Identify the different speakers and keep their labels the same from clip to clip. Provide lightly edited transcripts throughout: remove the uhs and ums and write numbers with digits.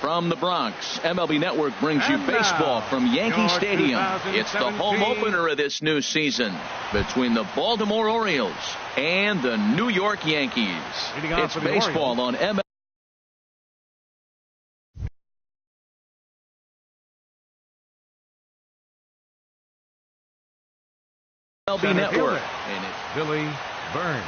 Speaker 1: From the Bronx, MLB Network brings you baseball from Yankee Stadium. It's the home opener of this new season between the Baltimore Orioles and the New York Yankees. It's baseball on MLB Network.
Speaker 2: And it's Billy Burns.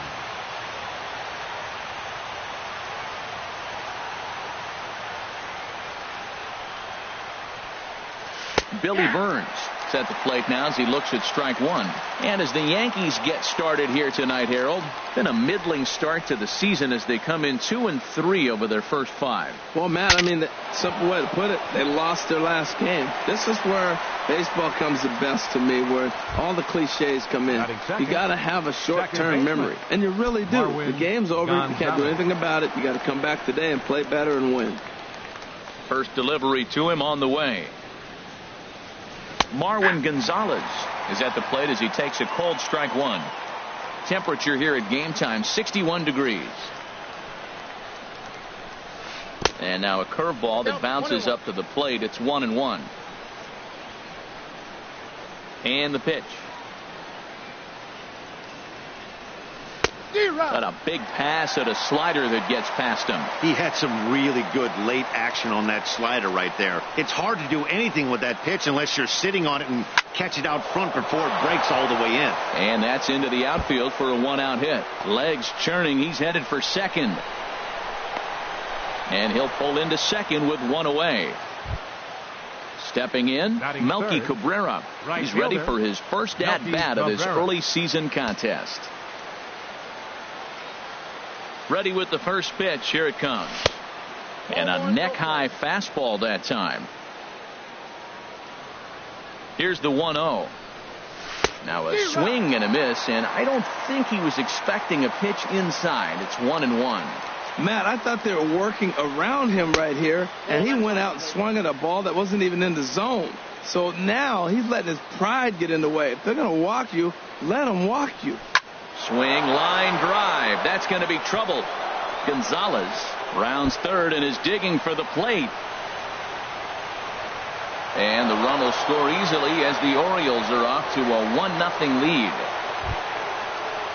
Speaker 1: Billy Burns is at the plate now as he looks at strike one. And as the Yankees get started here tonight, Harold, been a middling start to the season as they come in 2-3 over their first 5.
Speaker 3: Well, Matt, I mean, the simple way to put it, they lost their last game. This is where baseball comes the best to me, where all the cliches come in. You got to have a short-term memory, and you really do. The game's over. You can't do anything about it. You got to come back today and play better and win.
Speaker 1: First delivery to him on the way. Marwin Gonzalez is at the plate as he takes a cold strike one. Temperature here at game time, 61 degrees. And now a curveball that bounces up to the plate. It's 1-1. And the pitch. But a big pass at a slider that gets past him.
Speaker 4: He had some really good late action on that slider right there. It's hard to do anything with that pitch unless you're sitting on it and catch it out front before it breaks all the way in.
Speaker 1: And that's into the outfield for a 1-out hit. Legs churning. He's headed for second. And he'll pull into second with one away. Stepping in, Melky Cabrera. He's ready for his first at-bat of this early season contest. Ready with the first pitch. Here it comes. And a neck-high fastball that time. Here's the 1-0. Now a swing and a miss, and I don't think he was expecting a pitch inside. It's 1-1.
Speaker 3: Matt, I thought they were working around him right here, and he went out and swung at a ball that wasn't even in the zone. So now he's letting his pride get in the way. If they're going to walk you, let them walk you.
Speaker 1: Swing, line drive. That's going to be trouble. Gonzalez rounds third and is digging for the plate. And the run will score easily as the Orioles are off to a 1-0 lead.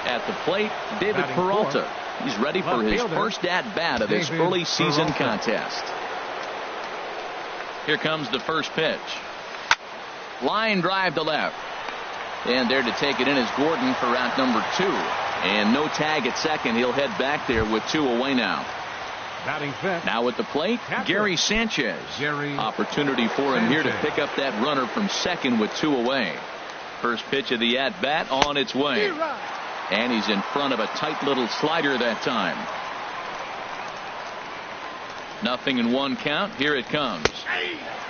Speaker 1: At the plate, David Peralta. He's ready for his first at-bat of this early season contest. Here comes the first pitch. Line drive to left. And there to take it in is Gordon for out number 2. And no tag at second. He'll head back there with 2 away now.
Speaker 2: Batting fifth.
Speaker 1: Now at the plate, Gary Sanchez. Opportunity for him here to pick up that runner from second with 2 away. First pitch of the at-bat on its way. And he's in front of a tight little slider that time. 0-1 count. Here it comes.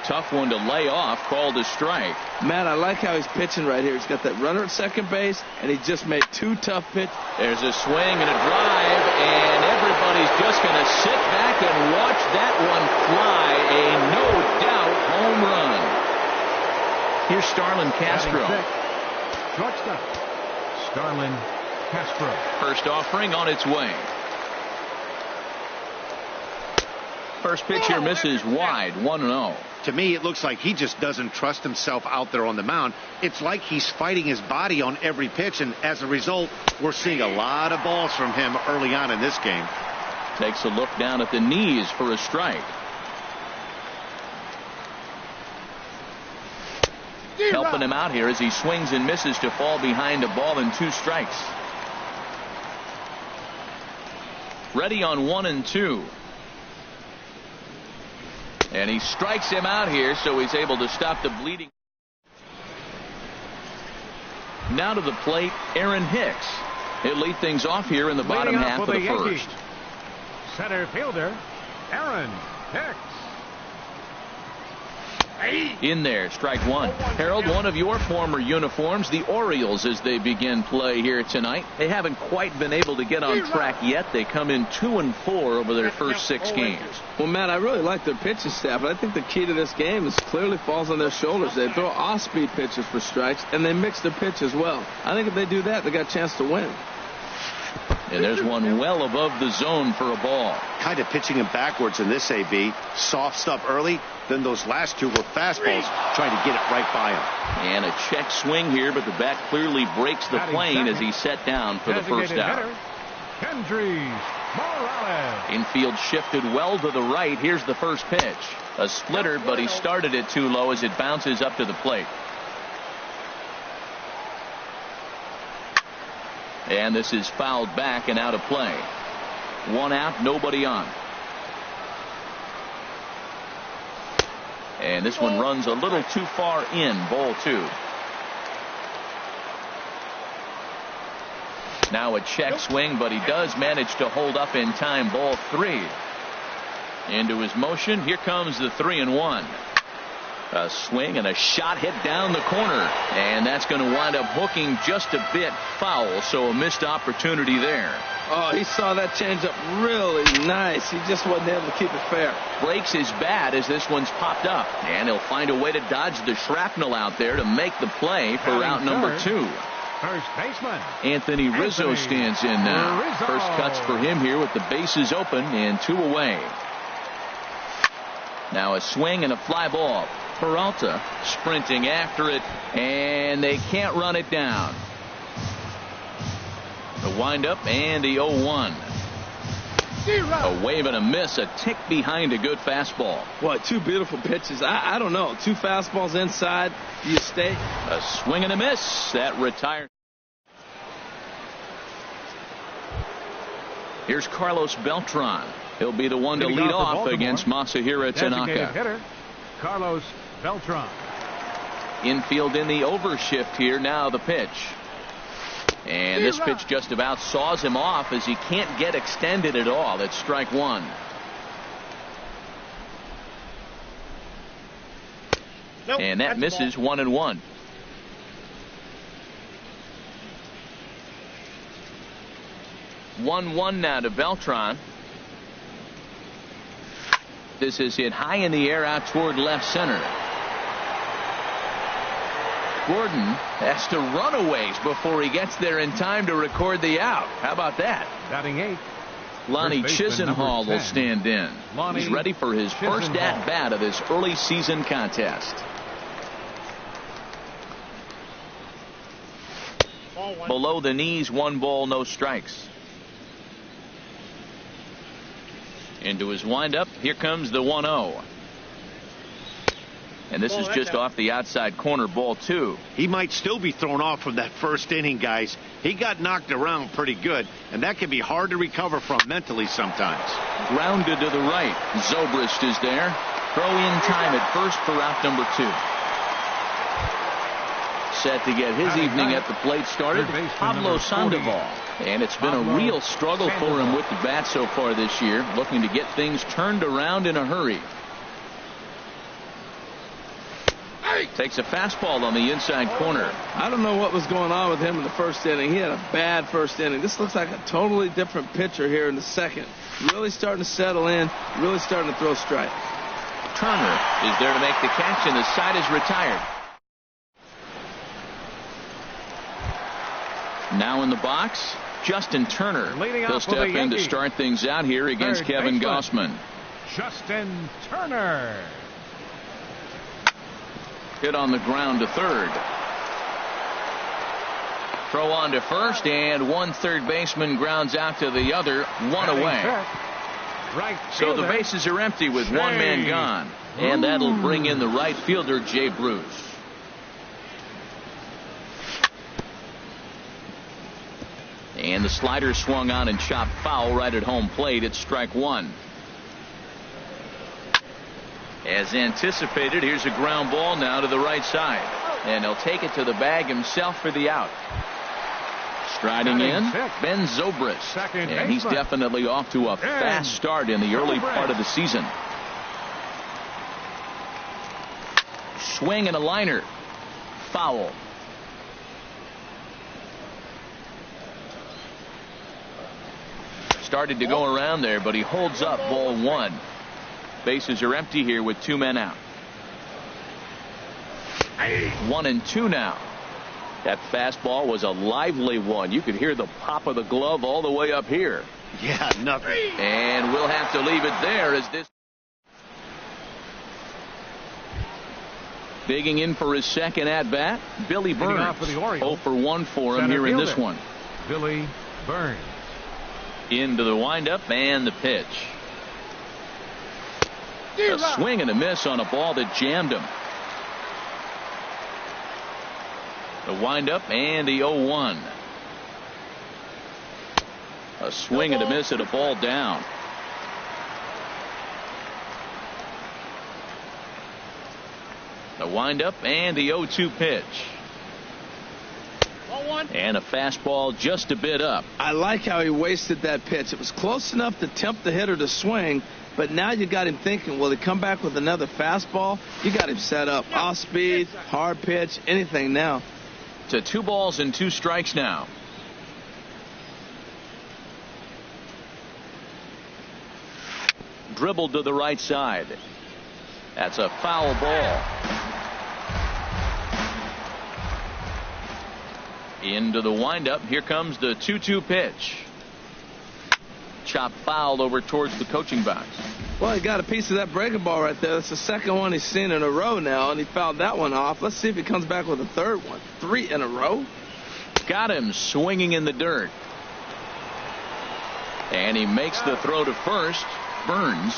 Speaker 1: Tough one to lay off, called a strike.
Speaker 3: Matt, I like how he's pitching right here. He's got that runner at second base, and he just made 2 tough pitches.
Speaker 1: There's a swing and a drive, and everybody's just going to sit back and watch that one fly. A no-doubt home run. Here's Starlin Castro.
Speaker 2: Shortstop, Starlin Castro.
Speaker 1: First offering on its way. First pitch here misses wide, 1-0.
Speaker 4: To me, it looks like he just doesn't trust himself out there on the mound. It's like he's fighting his body on every pitch, and as a result, we're seeing a lot of balls from him early on in this game.
Speaker 1: Takes a look down at the knees for a strike. Helping him out here as he swings and misses to fall behind a ball and 2 strikes. Ready on 1-2. And he strikes him out here, so he's able to stop the bleeding. Now to the plate, Aaron Hicks. He'll lead things off here in the bottom half of the first.
Speaker 2: Center fielder, Aaron Hicks.
Speaker 1: In there, strike 1. Harold, one of your former uniforms, the Orioles, as they begin play here tonight. They haven't quite been able to get on track yet. They come in 2-4 over their first 6 games.
Speaker 3: Well, Matt, I really like their pitching staff, but I think the key to this game is clearly falls on their shoulders. They throw off-speed pitches for strikes, and they mix their pitch as well. I think if they do that, they got a chance to win.
Speaker 1: And there's one well above the zone for a ball.
Speaker 4: Kind of pitching him backwards in this AB. Soft stuff early, then those last 2 were fastballs, trying to get it right by him.
Speaker 1: And a check swing here, but the bat clearly breaks the plane as he set down for the first out. Infield shifted well to the right. Here's the first pitch. A splitter, but he started it too low as it bounces up to the plate. And this is fouled back and out of play. 1 out, nobody on. And this one runs a little too far in, ball 2. Now a check swing, but he does manage to hold up in time, ball 3. Into his motion, here comes the 3-1. A swing and a shot hit down the corner, and that's going to wind up hooking just a bit foul, so a missed opportunity there.
Speaker 3: Oh, he saw that changeup really nice. He just wasn't able to keep it fair.
Speaker 1: Breaks his bat as this one's popped up, and he'll find a way to dodge the shrapnel out there to make the play for out number 2.
Speaker 2: First baseman
Speaker 1: Anthony Rizzo stands in now. First cuts for him here with the bases open and 2 away. Now a swing and a fly ball. Peralta sprinting after it, and they can't run it down. The windup and the 0-1. A wave and a miss, a tick behind a good fastball.
Speaker 3: Boy, 2 beautiful pitches. I don't know. 2 fastballs inside. Do you stay?
Speaker 1: A swing and a miss. That retired. Here's Carlos Beltran. He'll be the one to lead off against Masahiro Tanaka.
Speaker 2: Hitter, Carlos Beltran.
Speaker 1: Infield in the overshift here. Now the pitch. And this pitch just about saws him off as he can't get extended at all. It's strike 1. Nope, and that misses 1-1. One now to Beltran. This is hit high in the air out toward left center. Gordon has to run a ways before he gets there in time to record the out. How about that?
Speaker 2: Batting 8.
Speaker 1: Lonnie Chisenhall will stand in. He's ready for his first at-bat of this early season contest. Below the knees, 1 ball, no strikes. Into his windup, here comes the 1-0. And this is just off the outside corner, ball 2.
Speaker 4: He might still be thrown off from that first inning, guys. He got knocked around pretty good, and that can be hard to recover from mentally sometimes.
Speaker 1: Grounded to the right. Zobrist is there. Throw in time at first for out number 2. Set to get his evening at the plate started, Pablo Sandoval. And it's been a real struggle for him with the bat so far this year, looking to get things turned around in a hurry. Takes a fastball on the inside corner.
Speaker 3: I don't know what was going on with him in the first inning. He had a bad first inning. This looks like a totally different pitcher here in the second. Really starting to settle in, really starting to throw strikes.
Speaker 1: Turner is there to make the catch, and the side is retired. Now in the box, Justin Turner. He'll step in to start things out here against Kevin Gossman.
Speaker 2: Justin Turner.
Speaker 1: Hit on the ground to third. Throw on to first, and one third baseman grounds out to the other, one away. So the bases are empty with one man gone. And that'll bring in the right fielder, Jay Bruce. And the slider swung on and chopped foul right at home plate. It's strike 1. As anticipated, here's a ground ball now to the right side. And he'll take it to the bag himself for the out. Striding in, Ben Zobrist. And he's definitely off to a fast start in the early part of the season. Swing and a liner. Foul. Started to go around there, but he holds up, ball 1. Bases are empty here with 2 men out. 1-2 now. That fastball was a lively one. You could hear the pop of the glove all the way up here.
Speaker 4: Yeah, nothing.
Speaker 1: And we'll have to leave it there as this. Digging in for his second at bat, Billy Burns. 0 for 1 for him here in this one.
Speaker 2: Billy Burns.
Speaker 1: Into the windup and the pitch. A swing and a miss on a ball that jammed him. The windup and the 0-1. A swing and a miss at a ball down. The windup and the 0-2 pitch. And a fastball just a bit up.
Speaker 3: I like how he wasted that pitch. It was close enough to tempt the hitter to swing, but now you got him thinking, will he come back with another fastball? You got him set up. Off speed, hard pitch, anything now.
Speaker 1: To 2 balls and 2 strikes now. Dribbled to the right side. That's a foul ball. Into the windup. Here comes the 2-2 pitch. Chop foul over towards the coaching box.
Speaker 3: Well, he got a piece of that breaking ball right there. That's the second one he's seen in a row now, and he fouled that one off. Let's see if he comes back with a third one. 3 in a row.
Speaker 1: Got him swinging in the dirt. And he makes the throw to first. Burns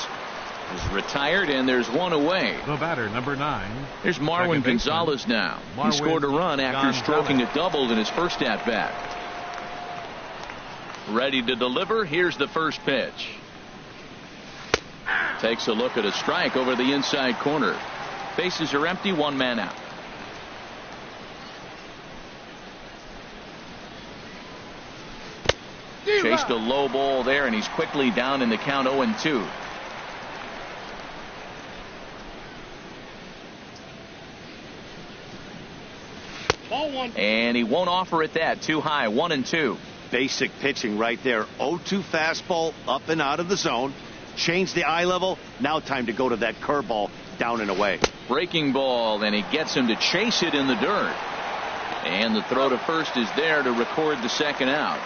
Speaker 1: is retired, and there's one away.
Speaker 2: The batter, number 9.
Speaker 1: Here's Marwin Gonzalez now. He scored a run after stroking a double in his first at-bat. Ready to deliver. Here's the first pitch. Takes a look at a strike over the inside corner. Bases are empty, 1 man out. Chased a low ball there, and he's quickly down in the count 0-2. And he won't offer it that. Too high. 1-2.
Speaker 4: Basic pitching right there. 0-2 fastball up and out of the zone. Change the eye level. Now time to go to that curveball down and away.
Speaker 1: Breaking ball, and he gets him to chase it in the dirt. And the throw to first is there to record the second out.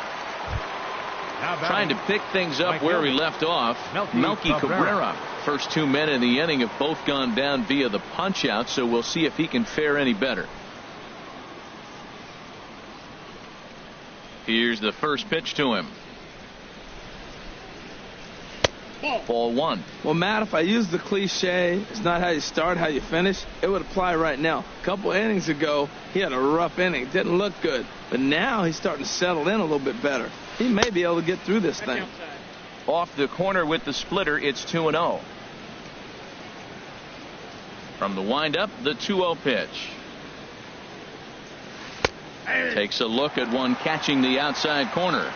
Speaker 1: Trying to pick things up where we left off. Melky Cabrera. First 2 men in the inning have both gone down via the punch out, so we'll see if he can fare any better. Here's the first pitch to him. Ball one.
Speaker 3: Well, Matt, if I used the cliche, it's not how you start, how you finish, it would apply right now. A couple innings ago, he had a rough inning. Didn't look good. But now he's starting to settle in a little bit better. He may be able to get through this thing.
Speaker 1: Off the corner with the splitter, it's 2-0. From the windup, the 2-0 pitch. Takes a look at one catching the outside corner.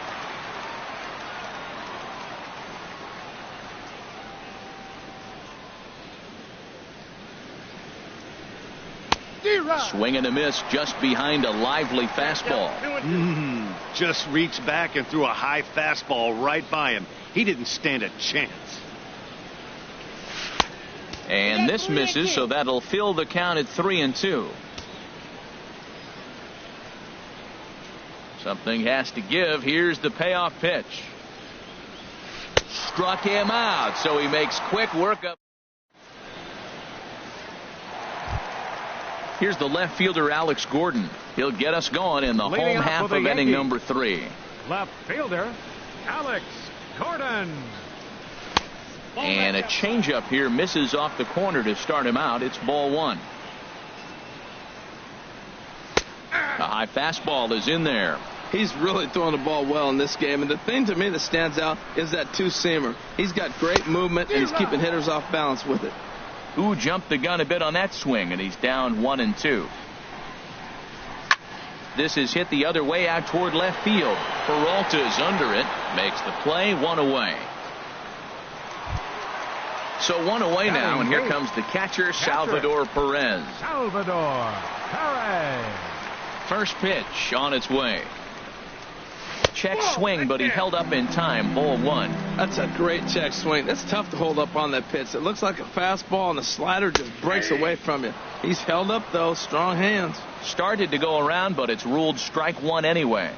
Speaker 1: Swing and a miss just behind a lively fastball.
Speaker 4: Just reached back and threw a high fastball right by him. He didn't stand a chance.
Speaker 1: And this misses, so that'll fill the count at 3-2. Something has to give. Here's the payoff pitch. Struck him out, so he makes quick work of. Here's the left fielder, Alex Gordon. He'll get us going in the home half of inning number 3.
Speaker 2: Left fielder, Alex Gordon.
Speaker 1: And a changeup here misses off the corner to start him out. It's ball one. A high fastball is in there.
Speaker 3: He's really throwing the ball well in this game. And the thing to me that stands out is that two-seamer. He's got great movement, and he's keeping hitters off balance with it.
Speaker 1: Who jumped the gun a bit on that swing, and he's down 1-2. This is hit the other way out toward left field. Peralta's under it, makes the play, 1 away. So 1 away now, and here comes the catcher, Salvador Perez.
Speaker 2: Salvador Perez.
Speaker 1: First pitch on its way. Check swing, but he held up in time. Ball one.
Speaker 3: That's a great check swing. That's tough to hold up on that pitch. It looks like a fastball, and the slider just breaks away from you. He's held up, though. Strong hands.
Speaker 1: Started to go around, but it's ruled strike one anyway.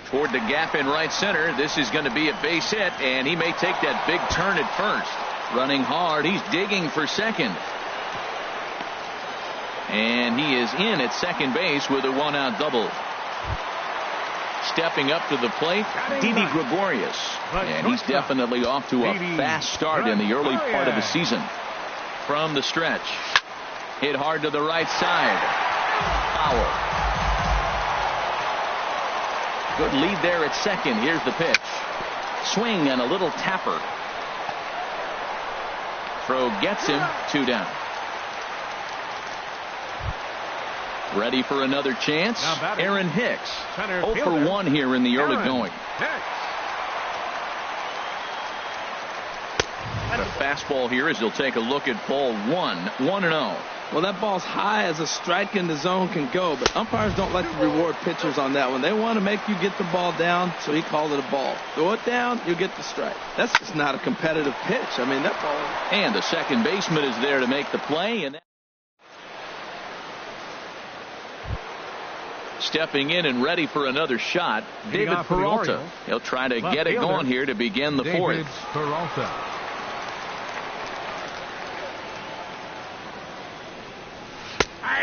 Speaker 1: Toward the gap in right center. This is going to be a base hit, and he may take that big turn at first. Running hard. He's digging for second. And he is in at second base with a one-out double. Stepping up to the plate, Didi Gregorius. And he's definitely off to a fast start in the early part of the season. From the stretch. Hit hard to the right side. Foul. Good lead there at second. Here's the pitch. Swing and a little tapper. Throw gets him. 2 down. Ready for another chance. Aaron Hicks. 0 for 1 here in the early going. And a fastball here as he'll take a look at ball one. 1-0.
Speaker 3: Well, that ball's high as a strike in the zone can go, but umpires don't like to reward pitchers on that one. They want to make you get the ball down, so he called it a ball. Throw it down, you get the strike. That's just not a competitive pitch. I mean, that ball.
Speaker 1: And the second baseman is there to make the play, and stepping in and ready for another shot, David Peralta. He'll try to get it going here to begin the fourth.
Speaker 2: Peralta.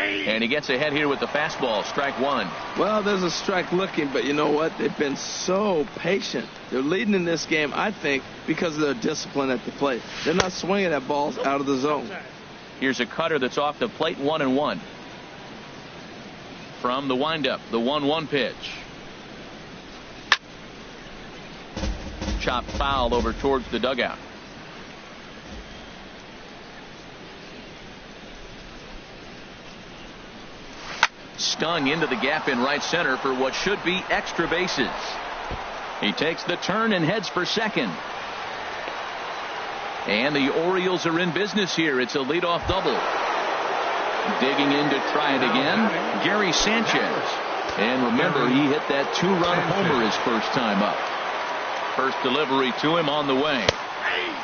Speaker 1: And he gets ahead here with the fastball. Strike one.
Speaker 3: Well, there's a strike looking, but you know what? They've been so patient. They're leading in this game, I think, because of their discipline at the plate. They're not swinging at balls out of the zone.
Speaker 1: Here's a cutter that's off the plate. 1-1. From the windup, the 1-1 pitch. Chopped foul over towards the dugout. Stung into the gap in right center for what should be extra bases. He takes the turn and heads for second. And the Orioles are in business here. It's a leadoff double. Digging in to try it again, Gary Sanchez. And remember, he hit that 2-run homer his first time up. First delivery to him on the way.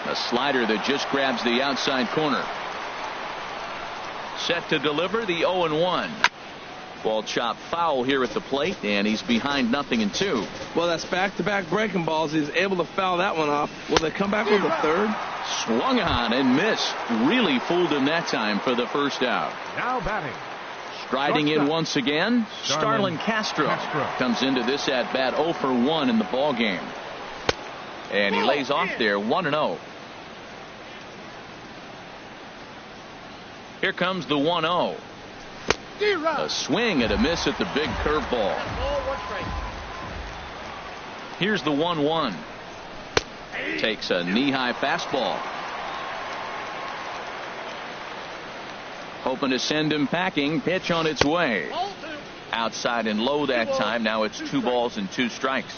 Speaker 1: A slider that just grabs the outside corner. Set to deliver the 0-1. Ball chopped foul here at the plate, and he's behind 0-2.
Speaker 3: Well, that's back-to-back breaking balls. He's able to foul that one off. Will they come back with a third?
Speaker 1: Swung on and missed. Really fooled him that time for the first out.
Speaker 2: Now batting.
Speaker 1: Striding in once again, Starlin Castro comes into this at bat 0 for 1 in the ball game. And he lays off there 1-0. Here comes the 1-0. A swing and a miss at the big curveball. Here's the 1-1. Takes a knee-high fastball. Hoping to send him packing. Pitch on its way. Outside and low that time. Now it's 2 balls and 2 strikes.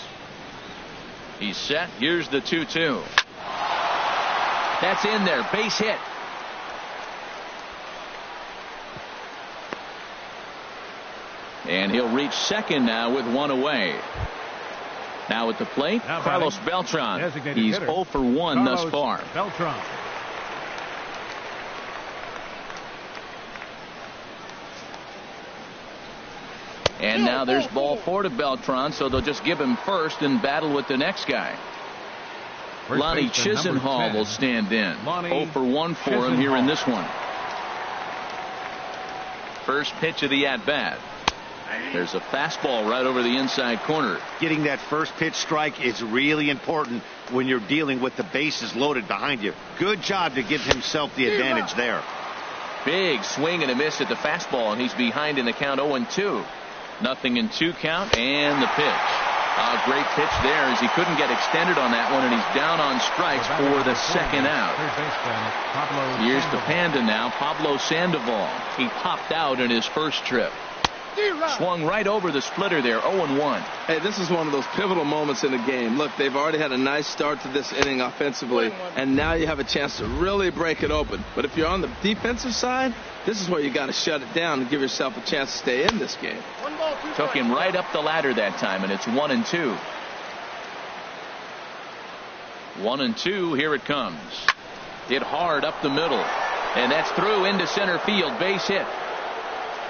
Speaker 1: He's set. Here's the 2-2. That's in there. Base hit. And he'll reach second now with 1 away. Now at the plate, Carlos Beltran. He's 0 for 1 thus far.
Speaker 2: Beltran.
Speaker 1: And now there's ball 4 to Beltran, so they'll just give him first and battle with the next guy. Lonnie Chisenhall will stand in. 0 for 1 for him here in this one. First pitch of the at-bat. There's a fastball right over the inside corner.
Speaker 4: Getting that first pitch strike is really important when you're dealing with the bases loaded behind you. Good job to give himself the advantage there.
Speaker 1: Big swing and a miss at the fastball, and he's behind in the count 0-2. 0-2 count, and the pitch. A great pitch there as he couldn't get extended on that one, and he's down on strikes for the second out. Here's the Panda now, Pablo Sandoval. He popped out in his first trip. Swung right over the splitter there, 0-1.
Speaker 3: Hey, this is one of those pivotal moments in the game. Look, they've already had a nice start to this inning offensively, and now you have a chance to really break it open. But if you're on the defensive side, this is where you got to shut it down and give yourself a chance to stay in this game.
Speaker 1: Took him right up the ladder that time, and it's 1-2. 1-2, here it comes. Hit hard up the middle, and that's through into center field, base hit.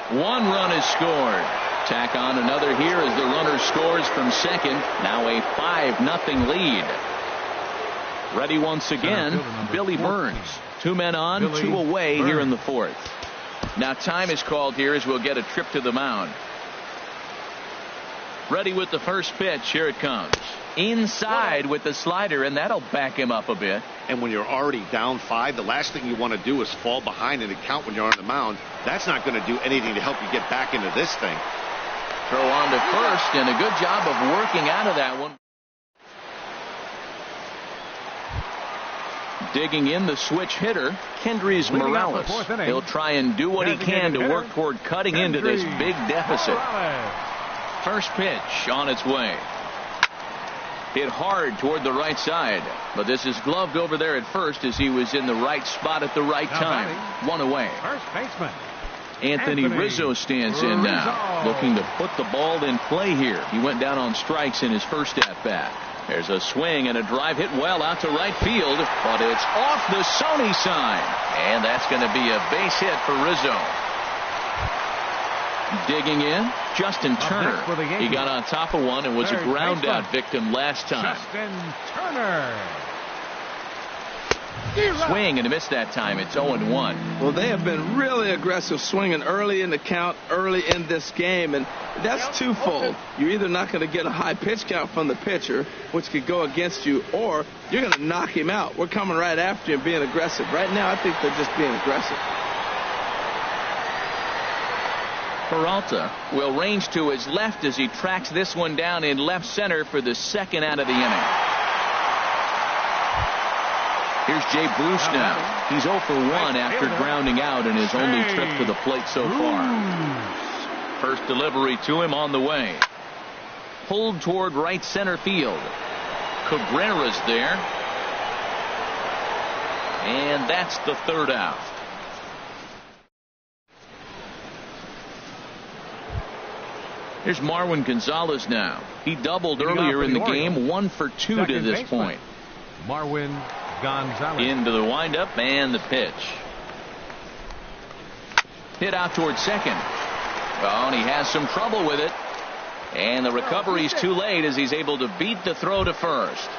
Speaker 1: 1 run is scored. Tack on another here as the runner scores from second. Now a 5-0 lead. Ready once again, Billy Burns. 2 men on, 2 away here in the 4th. Now time is called here as we'll get a trip to the mound. Ready with the first pitch. Here it comes. Inside with the slider, and that'll back him up a bit.
Speaker 4: And when you're already down 5, the last thing you want to do is fall behind in the count when you're on the mound. That's not going to do anything to help you get back into this thing.
Speaker 1: Throw on to first, and a good job of working out of that one. Digging in the switch hitter, Kendrys Morales. He'll try and do what he can to work toward cutting into this big deficit. First pitch on its way. Hit hard toward the right side, but this is gloved over there at first as he was in the right spot at the right time. 1 away.
Speaker 2: First baseman
Speaker 1: Anthony Rizzo stands in now, looking to put the ball in play here. He went down on strikes in his first at-bat. There's a swing and a drive hit well out to right field, but it's off the Sony sign, and that's going to be a base hit for Rizzo. Digging in, Justin Turner. He got on top of one and was a ground out victim last time.
Speaker 2: Justin Turner.
Speaker 1: Swing and a miss that time. It's 0-1.
Speaker 3: Well, they have been really aggressive swinging early in the count, early in this game, and that's twofold. You're either not going to get a high pitch count from the pitcher, which could go against you, or you're going to knock him out. We're coming right after you and being aggressive. Right now, I think they're just being aggressive.
Speaker 1: Peralta will range to his left as he tracks this one down in left center for the second out of the inning. Here's Jay Bruce now. He's 0 for 1 after grounding out in his only trip to the plate so far. First delivery to him on the way. Pulled toward right center field. Cabrera's there. And that's the third out. Here's Marwin Gonzalez now. He doubled earlier in the game, 1 for 2 to this point.
Speaker 2: Marwin Gonzalez.
Speaker 1: Into the windup and the pitch. Hit out towards second. Oh, and he has some trouble with it. And the recovery's too late as he's able to beat the throw to first.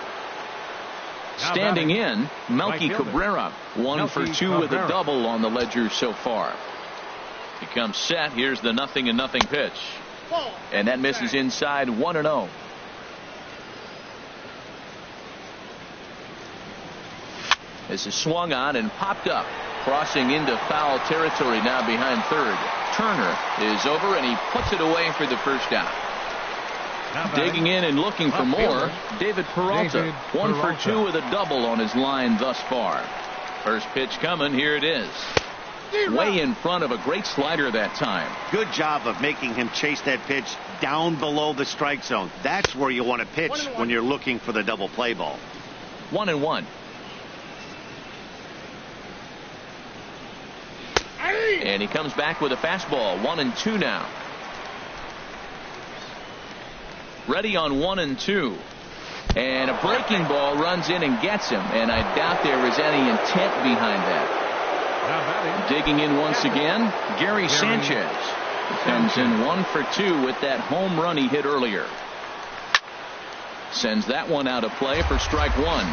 Speaker 1: Standing in, Melky Cabrera. 1 for 2 with a double on the ledger so far. He comes set. Here's the 0-0 pitch. And that misses inside 1-0. This is swung on and popped up, crossing into foul territory now behind third. Turner is over, and he puts it away for the first out. Digging in and looking for more, David Peralta. 1 for 2 with a double on his line thus far. First pitch coming. Here it is. Way in front of a great slider that time.
Speaker 4: Good job of making him chase that pitch down below the strike zone. That's where you want to pitch when you're looking for the double play ball.
Speaker 1: 1-1. And he comes back with a fastball. 1-2 now. Ready on 1-2. And a breaking ball runs in and gets him. And I doubt there is any intent behind that. Digging in once again, Gary Sanchez. Comes in 1 for 2 with that home run he hit earlier. Sends that one out of play for strike one.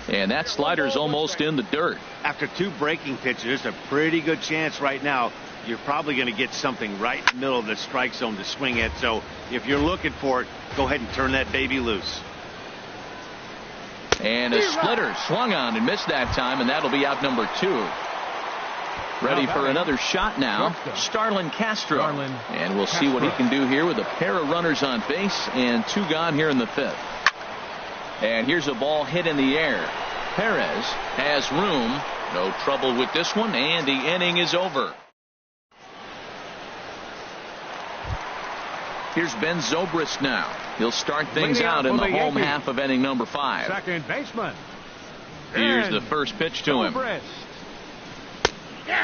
Speaker 1: And that slider's almost in the dirt.
Speaker 4: After 2 breaking pitches, a pretty good chance right now you're probably going to get something right in the middle of the strike zone to swing at. So if you're looking for it, go ahead and turn that baby loose.
Speaker 1: And a splitter swung on and missed that time, and that'll be out number 2. Ready for another shot now, Starlin Castro. And we'll see what he can do here with a pair of runners on base and 2 gone here in the 5th. And here's a ball hit in the air. Perez has room. No trouble with this one, and the inning is over. Here's Ben Zobrist now. He'll start things out in the home half of inning number 5.
Speaker 2: Second baseman.
Speaker 1: Here's the first pitch to him.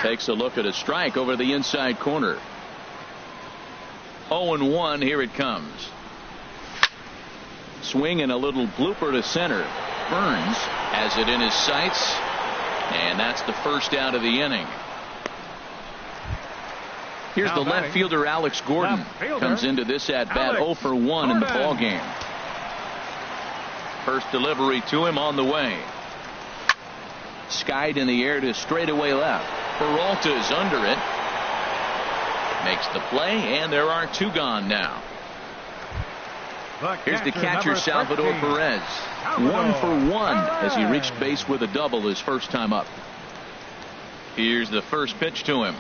Speaker 1: Takes a look at a strike over the inside corner. 0-1. Here it comes. Swing and a little blooper to center. Burns has it in his sights, and that's the first out of the inning. Here's the left fielder, Alex Gordon. Comes into this at bat 0 for 1 in the ball game. First delivery to him on the way. Skied in the air to straightaway left. Peralta's under it. Makes the play, and there are 2 gone now. Here's the catcher, Salvador Perez. 1 for 1 as he reached base with a double his first time up. Here's the first pitch to him.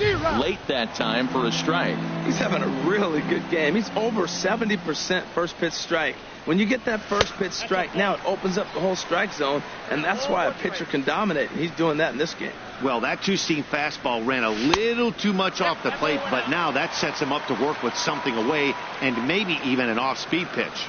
Speaker 1: Late that time for a strike.
Speaker 3: He's having a really good game. He's over 70% first pitch strike. When you get that first pitch strike, now it opens up the whole strike zone, and that's why a pitcher can dominate. He's doing that in this game.
Speaker 4: Well, that 2-seam fastball ran a little too much off the plate, but now that sets him up to work with something away and maybe even an off-speed pitch.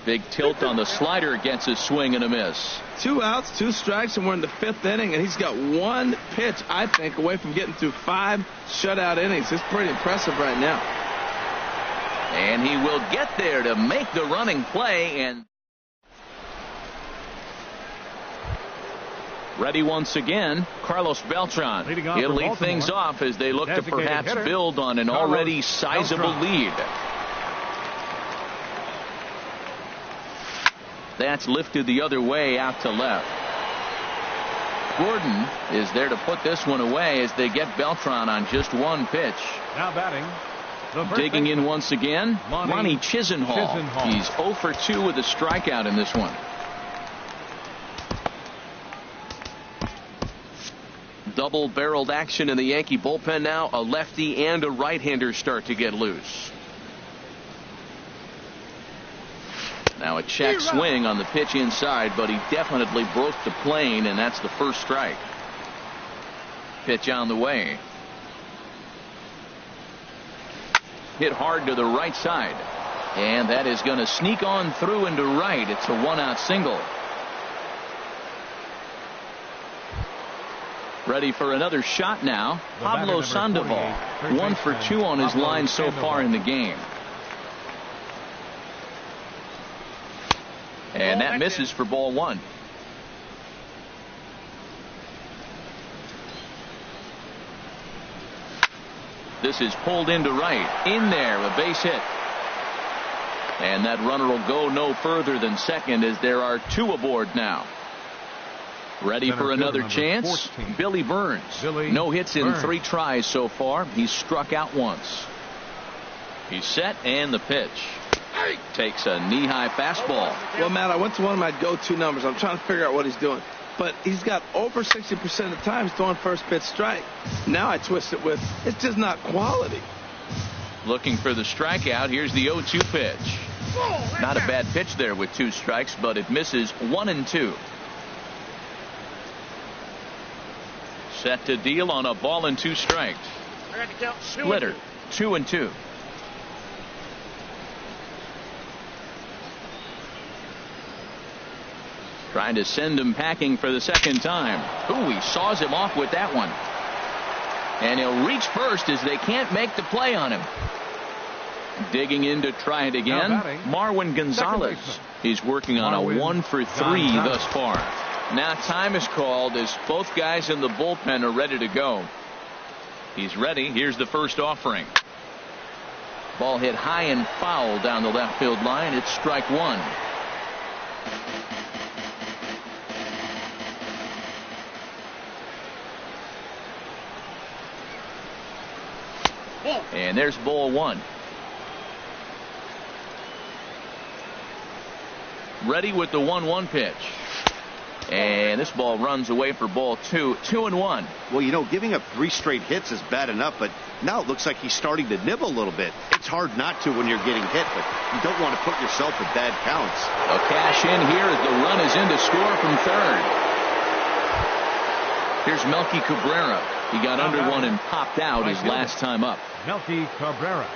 Speaker 1: Big tilt on the slider against his swing and a miss.
Speaker 3: 2 outs, 2 strikes, and we're in the 5th inning, and he's got 1 pitch, I think, away from getting through 5 shutout innings. It's pretty impressive right now.
Speaker 1: And he will get there to make the running play. And ready once again, Carlos Beltran. He'll lead things off as they look to perhaps build on an already sizable lead. That's lifted the other way out to left. Gordon is there to put this one away as they get Beltran on just 1 pitch.
Speaker 2: Now batting.
Speaker 1: Digging in once again, Monty Chisenhall. He's 0 for 2 with a strikeout in this one. Double-barreled action in the Yankee bullpen now. A lefty and a right-hander start to get loose. Now a check swing on the pitch inside, but he definitely broke the plane, and that's the first strike. Pitch on the way. Hit hard to the right side, and that is going to sneak on through into right. It's a 1-out single. Ready for another shot now, Pablo Sandoval. 1 for 2 on his line so far in the game. And that misses for ball 1. This is pulled into right. In there, a base hit. And that runner will go no further than second as there are 2 aboard now. Ready for another chance? 14. Billy Burns. No hits in 3 tries so far. He's struck out once. He's set, and the pitch. Takes a knee-high fastball.
Speaker 3: Well, Matt, I went to one of my go-to numbers. I'm trying to figure out what he's doing. But he's got over 60% of the time he's throwing first pitch strike. Now I twist it with, it's just not quality.
Speaker 1: Looking for the strikeout. Here's the 0-2 pitch. Not a bad pitch there with 2 strikes, but it misses 1-2. Set to deal on a ball and 2 strikes. Splitter, 2-2. Trying to send him packing for the second time. Ooh, he saws him off with that one. And he'll reach first as they can't make the play on him. Digging in to try it again, Marwin Gonzalez. He's working on a 1-for-3 thus far. Now time is called as both guys in the bullpen are ready to go. He's ready. Here's the first offering. Ball hit high and foul down the left field line. It's strike 1. And there's ball 1. Ready with the 1-1 pitch. And this ball runs away for ball 2. 2-1.
Speaker 4: Well, you know, giving up 3 straight hits is bad enough, but now it looks like he's starting to nibble a little bit. It's hard not to when you're getting hit, but you don't want to put yourself in bad counts.
Speaker 1: A cash in here as the run is in to score from third. Here's Melky Cabrera. He got under one and popped out his last time up.
Speaker 2: Melky Cabrera.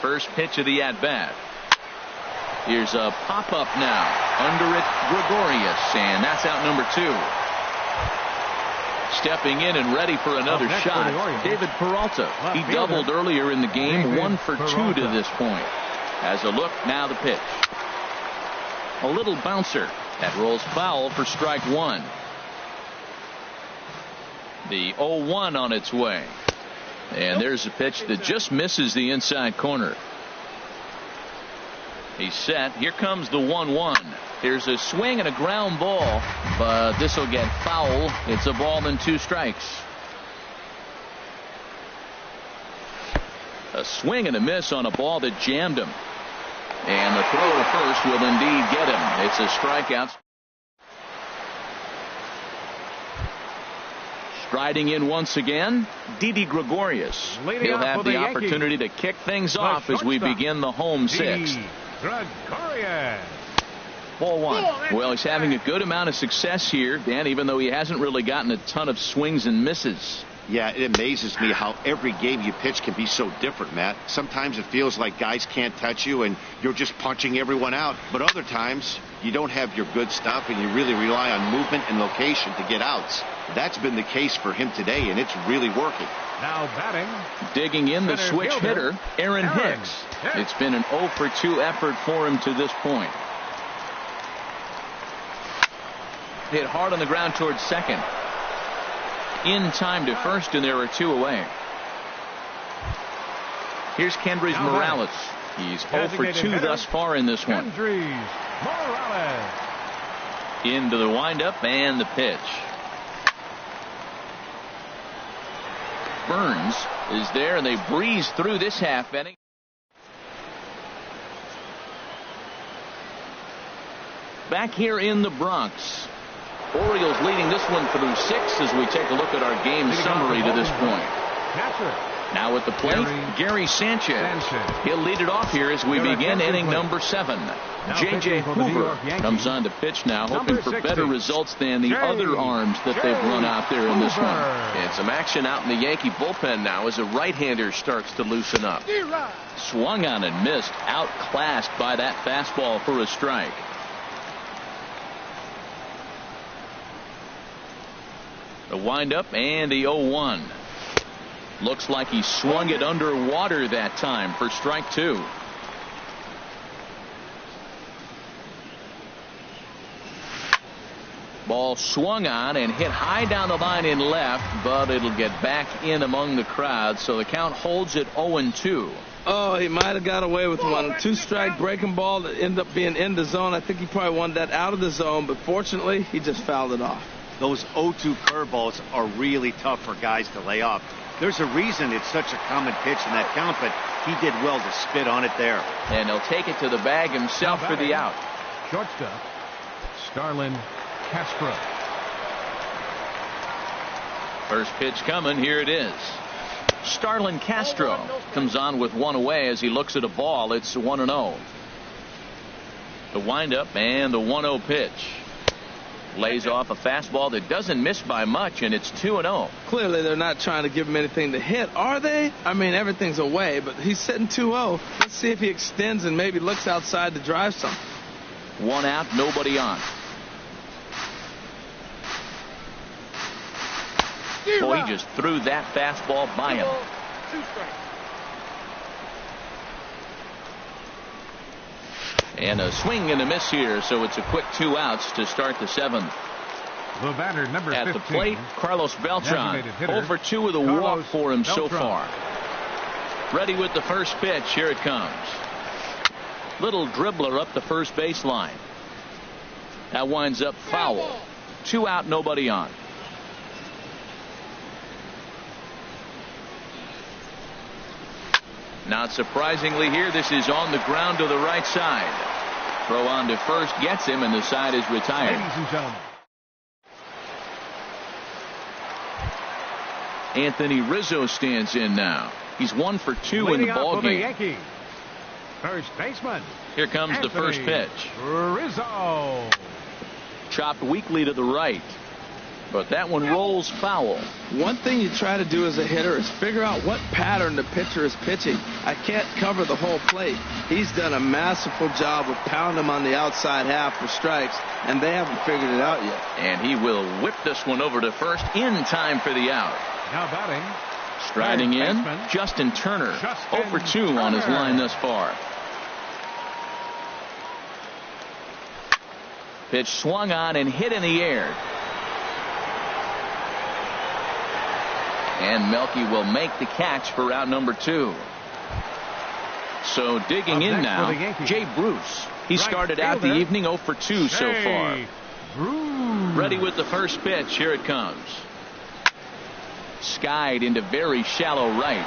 Speaker 1: First pitch of the at-bat. Here's a pop-up now. Under it, Gregorius, and that's out number 2. Stepping in and ready for another shot, David Peralta. He doubled earlier in the game, 1 for 2 to this point. As a look, now the pitch. A little bouncer. That rolls foul for strike 1. The 0-1 on its way. And there's a pitch that just misses the inside corner. He's set. Here comes the 1-1. There's a swing and a ground ball, but this will get foul. It's a ball and 2 strikes. A swing and a miss on a ball that jammed him. And the throw to first will indeed get him. It's a strikeout. Striding in once again, Didi Gregorius. He'll have the opportunity to kick things off as we begin the home 6th.
Speaker 2: Gregorius.
Speaker 1: Ball 1. Well, he's having a good amount of success here, Dan, even though he hasn't really gotten a ton of swings and misses.
Speaker 4: Yeah, it amazes me how every game you pitch can be so different, Matt. Sometimes it feels like guys can't touch you and you're just punching everyone out. But other times, you don't have your good stuff and you really rely on movement and location to get outs. That's been the case for him today, and it's really working.
Speaker 2: Now batting.
Speaker 1: Digging in the switch hitter, Aaron Hicks. It's been an 0 for 2 effort for him to this point. Hit hard on the ground towards second. In time to first, and there are 2 away. Here's Kendrys Morales. He's 0 for 2 thus far in this one.
Speaker 2: Kendrys Morales.
Speaker 1: Into the windup and the pitch. Burns is there, and they breeze through this half inning. Back here in the Bronx. Orioles leading this one through 6 as we take a look at our game summary to this point. Now at the plate, Gary Sanchez. He'll lead it off here as we begin inning number 7. J.J. Hoover comes on to pitch now, hoping for better results than the other arms that they've run out there in this one.
Speaker 5: And some action out in the Yankee bullpen now as a right-hander starts to loosen up.
Speaker 1: Swung on and missed, outclassed by that fastball for a strike. The windup and the 0-1. Looks like he swung it underwater that time for strike 2. Ball swung on and hit high down the line in left, but it'll get back in among the crowd, so the count holds at 0-2.
Speaker 3: Oh, he might have got away with one. 2-strike breaking ball that ended up being in the zone. I think he probably wanted that out of the zone, but fortunately, he just fouled it off.
Speaker 4: Those 0-2 curveballs are really tough for guys to lay off. There's a reason it's such a common pitch in that count, but He did well to spit on it there.
Speaker 1: And he'll take it to the bag himself for the out.
Speaker 2: Shortstop, Starlin Castro.
Speaker 1: First pitch coming. Here it is. Starlin Castro comes on with one away as he looks at a ball. It's 1-0. The windup and the 1-0 pitch. Lays off a fastball that doesn't miss by much, and it's 2-0.
Speaker 3: Clearly, they're not trying to give him anything to hit, are they? I mean, everything's away, but he's sitting 2-0. Let's see if he extends and maybe looks outside to drive something.
Speaker 1: One out, nobody on. Boy, he just threw that fastball by him. And a swing and a miss here, so it's a quick 2 outs to start the 7th.
Speaker 2: The batter, number 15.
Speaker 1: At the plate, Carlos Beltran. 0 for 2 with a walk for him so far. Ready with the first pitch. Here it comes. Little dribbler up the first baseline. That winds up foul. 2 out, nobody on. Not surprisingly here, this is on the ground to the right side. Throw on to first gets him, and the side is retired.
Speaker 2: Ladies and gentlemen.
Speaker 1: Anthony Rizzo stands in now. He's 1 for 2 in the ball game.
Speaker 2: Yankees. First baseman.
Speaker 1: Here comes
Speaker 2: Anthony
Speaker 1: the first pitch.
Speaker 2: Rizzo.
Speaker 1: Chopped weakly to the right. But that one rolls foul.
Speaker 3: One thing you try to do as a hitter is figure out what pattern the pitcher is pitching. I can't cover the whole plate. He's done a masterful job of pounding him on the outside half for strikes, and they haven't figured it out yet.
Speaker 1: And he will whip this one over to first in time for the out.
Speaker 2: Now batting.
Speaker 1: Striding in, Justin Turner. 0 for 2 on his line thus far. Pitch swung on and hit in the air. And Melky will make the catch for out number 2. So digging in now, Jay Bruce. He started out the evening 0 for 2 so far. Ready with the first pitch. Here it comes. Skied into very shallow right.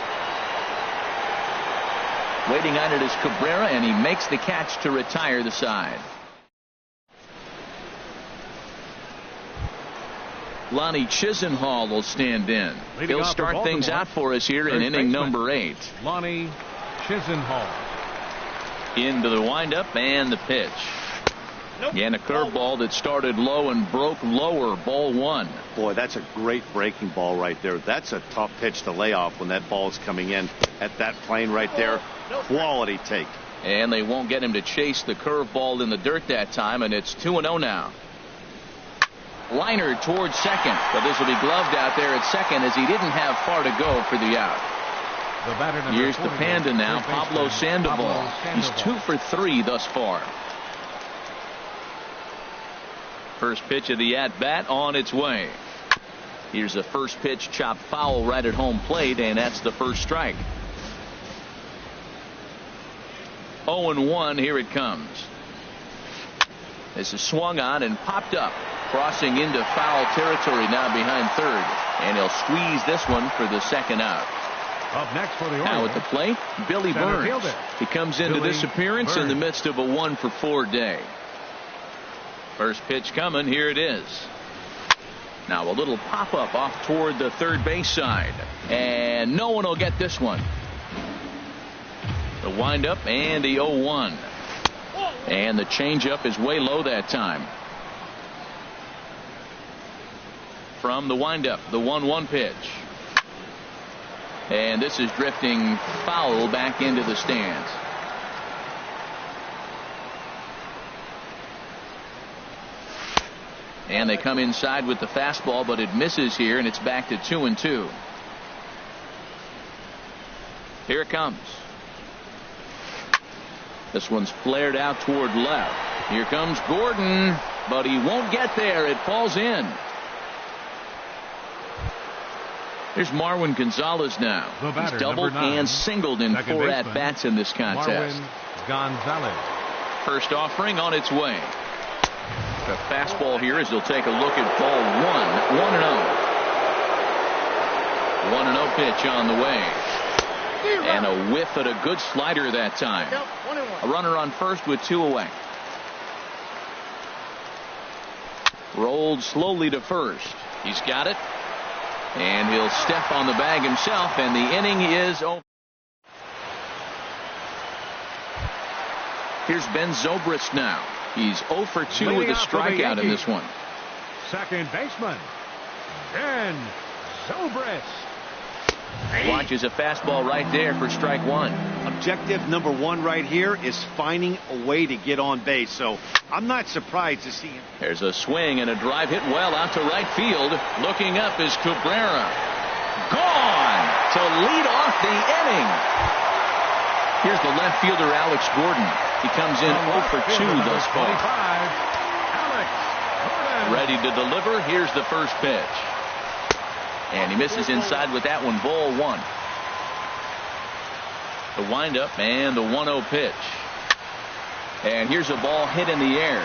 Speaker 1: Waiting on it is Cabrera, and he makes the catch to retire the side. Lonnie Chisenhall will stand in. He'll start things out for us here in inning number 8.
Speaker 2: Lonnie Chisenhall.
Speaker 1: Into the windup and the pitch. And a curveball that started low and broke lower. Ball 1.
Speaker 4: Boy, that's a great breaking ball right there. That's a tough pitch to lay off when that ball is coming in at that plane right there. Quality take.
Speaker 1: And they won't get him to chase the curveball in the dirt that time, and it's 2-0 now. Liner towards second, but this will be gloved out there at second as he didn't have far to go for the out. Here's the Panda now, Pablo Sandoval. He's 2 for 3 thus far. First pitch of the at-bat on its way. Here's the first pitch, chopped foul right at home plate, and that's the first strike. 0-1, here it comes. This is swung on and popped up. Crossing into foul territory now behind third. And he'll squeeze this one for the second out.
Speaker 2: Up next for the Orioles.
Speaker 1: Now at the plate, Billy Burns.
Speaker 2: Fielder.
Speaker 1: He comes into this appearance in the midst of a 1 for 4 day. First pitch coming. Here it is. Now a little pop-up off toward the third base side. And no one will get this one. The windup and the 0-1. And the changeup is way low that time. From the windup, the 1-1 pitch. And this is drifting foul back into the stands. And they come inside with the fastball, but it misses here, and it's back to 2-2. Here it comes. This one's flared out toward left. Here comes Gordon, but he won't get there. It falls in. There's Marwin Gonzalez now. He's doubled and singled in 4 at-bats in this contest.
Speaker 2: Marwin Gonzalez.
Speaker 1: First offering on its way. The fastball here as he'll take a look at ball 1. 1-0. 1-0 pitch on the way. And a whiff at a good slider that time. A runner on first with 2 away. Rolled slowly to first. He's got it. And he'll step on the bag himself, and the inning is over. Here's Ben Zobrist now. He's 0 for 2 with a strikeout in this one.
Speaker 2: Second baseman, Ben Zobrist.
Speaker 1: Watches a fastball right there for strike 1.
Speaker 4: Objective number 1 right here is finding a way to get on base. So I'm not surprised to see him.
Speaker 1: There's a swing and a drive hit well out to right field. Looking up is Cabrera. Gone to lead off the inning. Here's the left fielder, Alex Gordon. He comes in 0 for 2 thus far. Ready to deliver. Here's the first pitch. And he misses inside with that one. Ball 1. The windup and the 1-0 pitch. And here's a ball hit in the air.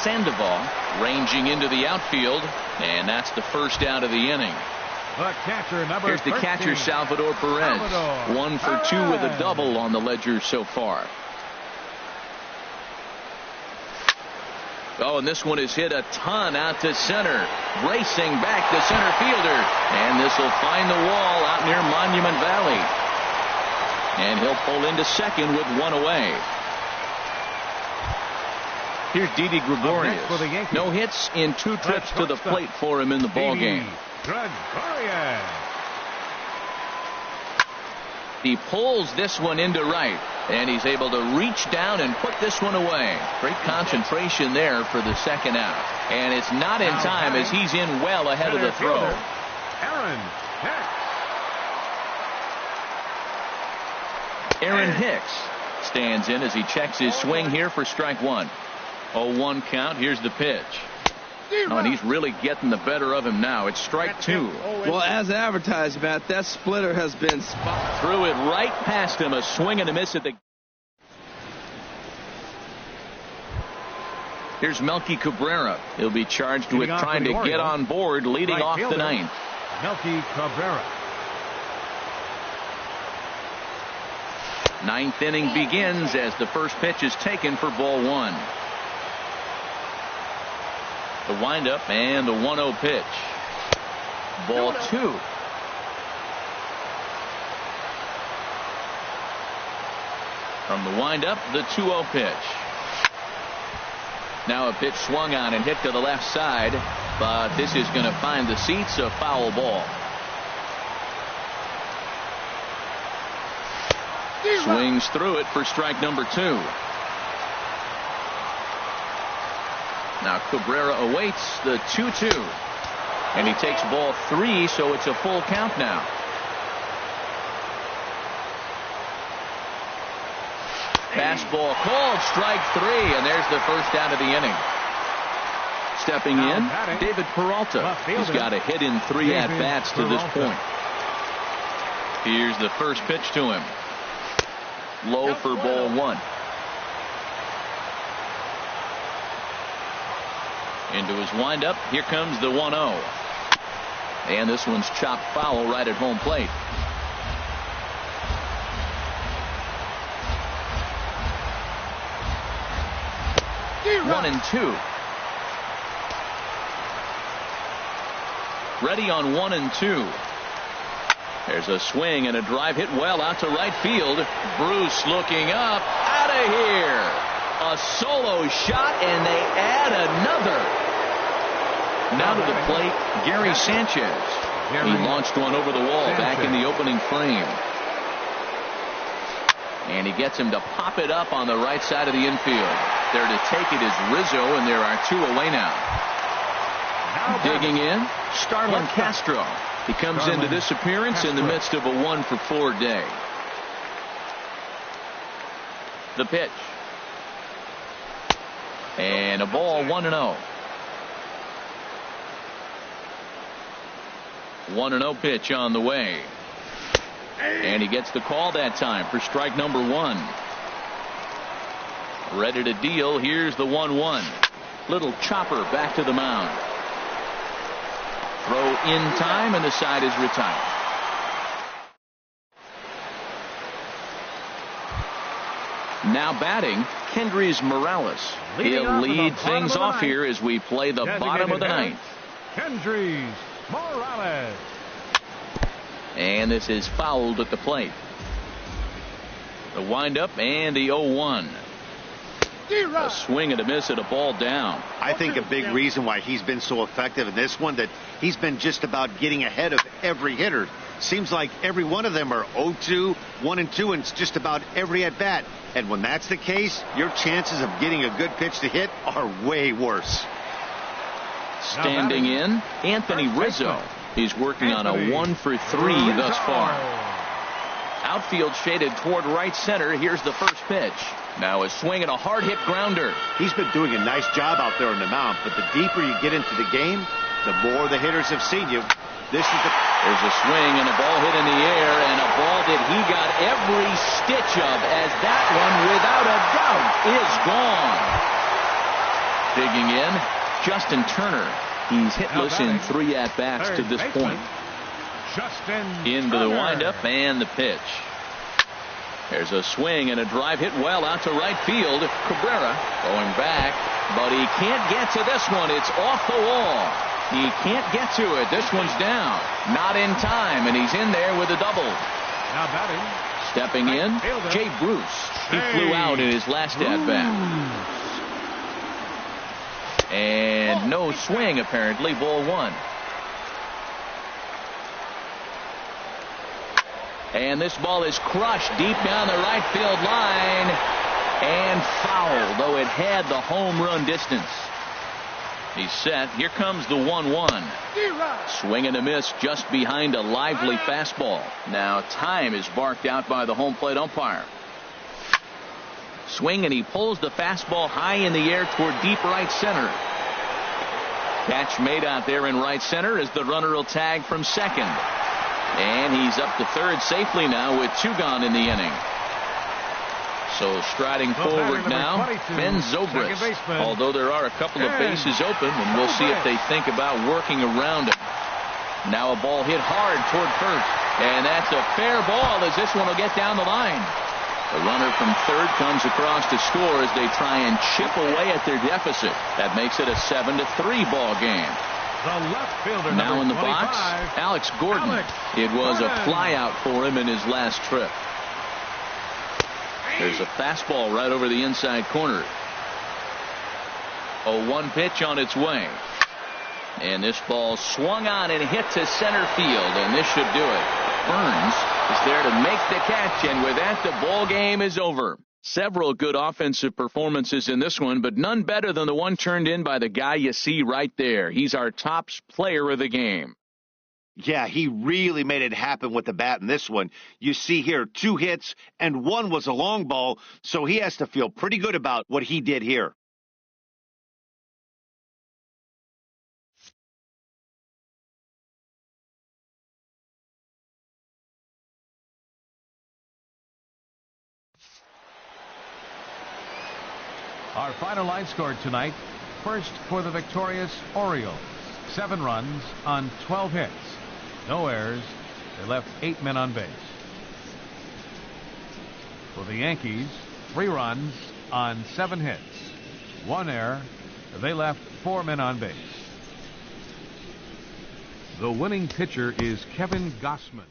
Speaker 1: Sandoval ranging into the outfield. And that's the first out of the inning.
Speaker 2: The catcher, number
Speaker 1: Here's the
Speaker 2: 13.
Speaker 1: catcher, Salvador Perez. 1 for 2 with a double on the ledger so far. Oh, and this one is hit a ton out to center. Racing back the center fielder. And this will find the wall out near Monument Valley. And he'll pull into second with 1 away. Here's Didi Gregorius. No hits in 2 trips to the plate for him in the ball game. He pulls this one into right, and he's able to reach down and put this one away. Great concentration there for the second out. And it's not in time as he's in well ahead of the throw. Aaron Hicks stands in as he checks his swing here for strike 1. 0-1 count. Here's the pitch. Oh, and he's really getting the better of him now. It's strike 2.
Speaker 3: Well, as advertised, Matt, that splitter has been spot.
Speaker 1: Threw it right past him. A swing and a miss at the. Here's Melky Cabrera. He'll be charged with trying to get on board, leading off the 9th.
Speaker 2: Melky Cabrera.
Speaker 1: 9th inning begins as the first pitch is taken for ball 1. The windup and the 1-0 pitch. Ball 2. From the windup, the 2-0 pitch. Now a pitch swung on and hit to the left side, but this is going to find the seats, a foul ball. Swings through it for strike number 2. Now Cabrera awaits the 2-2. And he takes ball 3, so it's a full count now. Fastball called, strike 3, and there's the first out of the inning. Stepping in, David Peralta. He's got a hit in 3 at-bats to this point. Here's the first pitch to him. Low for ball 1. Into his windup. Here comes the 1-0. And this one's chopped foul right at home plate. One and 2. Ready on 1 and 2. There's a swing and a drive hit well out to right field. Bruce looking up. Out of here. A solo shot, and they add another. Now to the plate, Gary Sanchez. He launched one over the wall back in the opening frame. And he gets him to pop it up on the right side of the infield. There to take it is Rizzo, and there are 2 away now. Digging in, Starlin Castro. He comes into this appearance in the midst of a 1 for 4 day. The pitch. And a ball 1-0. 1-0 pitch on the way. And he gets the call that time for strike number 1. Ready to deal. Here's the 1-1. Little chopper back to the mound. Throw in time, and the side is retired. Now batting, Kendrys Morales. He'll lead things off here as we play the bottom of the ninth.
Speaker 2: Kendrys Morales.
Speaker 1: And this is fouled at the plate. The windup and the 0-1. A swing and a miss at a ball down.
Speaker 4: I think a big reason why he's been so effective in this one, that he's been just about getting ahead of every hitter. Seems like every one of them are 0-2, 1-2, and it's just about every at-bat. And when that's the case, your chances of getting a good pitch to hit are way worse.
Speaker 1: Standing in, Anthony Rizzo. He's working on a 1-for-3 thus far. Outfield shaded toward right center. Here's the first pitch. Now a swing and a hard-hit grounder.
Speaker 4: He's been doing a nice job out there on the mound, but the deeper you get into the game, the more the hitters have seen you. There's
Speaker 1: a swing and a ball hit in the air, and a ball that he got every stitch of, as that one, without a doubt, is gone. Digging in, Justin Turner. He's hitless in 3 at-bats to this point. Into the windup and the pitch. There's a swing and a drive hit well out to right field. Cabrera going back, but he can't get to this one. It's off the wall. He can't get to it. This one's down. Not in time, and he's in there with a double.
Speaker 2: Now batting.
Speaker 1: Stepping in, Jay Bruce. He flew out in his last at-bat. And no swing, apparently. Ball 1. And this ball is crushed deep down the right field line and foul, though it had the home run distance. He's set. Here comes the 1-1. Swing and a miss just behind a lively fastball. Now time is barked out by the home plate umpire. Swing, and he pulls the fastball high in the air toward deep right center. Catch made out there in right center as the runner will tag from second. And he's up to third safely now with 2 gone in the inning. So striding forward now, Ben Zobrist. Although there are a couple of bases open, and we'll see if they think about working around him. Now a ball hit hard toward first. And that's a fair ball as this one will get down the line. The runner from third comes across to score as they try and chip away at their deficit. That makes it a 7-3 ball game.
Speaker 2: The left fielder,
Speaker 1: now in the box, Alex Gordon. It was a flyout for him in his last trip. There's a fastball right over the inside corner. 0-1 pitch on its way. And this ball swung on and hit to center field, and this should do it. Burns is there to make the catch, and with that, the ball game is over. Several good offensive performances in this one, but none better than the one turned in by the guy you see right there. He's our top player of the game.
Speaker 4: Yeah, he really made it happen with the bat in this one. You see here 2 hits, and 1 was a long ball, so he has to feel pretty good about what he did here.
Speaker 2: Our final line score tonight. First for the victorious Orioles. 7 runs on 12 hits. No errors. They left 8 men on base. For the Yankees, 3 runs on 7 hits. 1 error. They left 4 men on base. The winning pitcher is Kevin Gossman.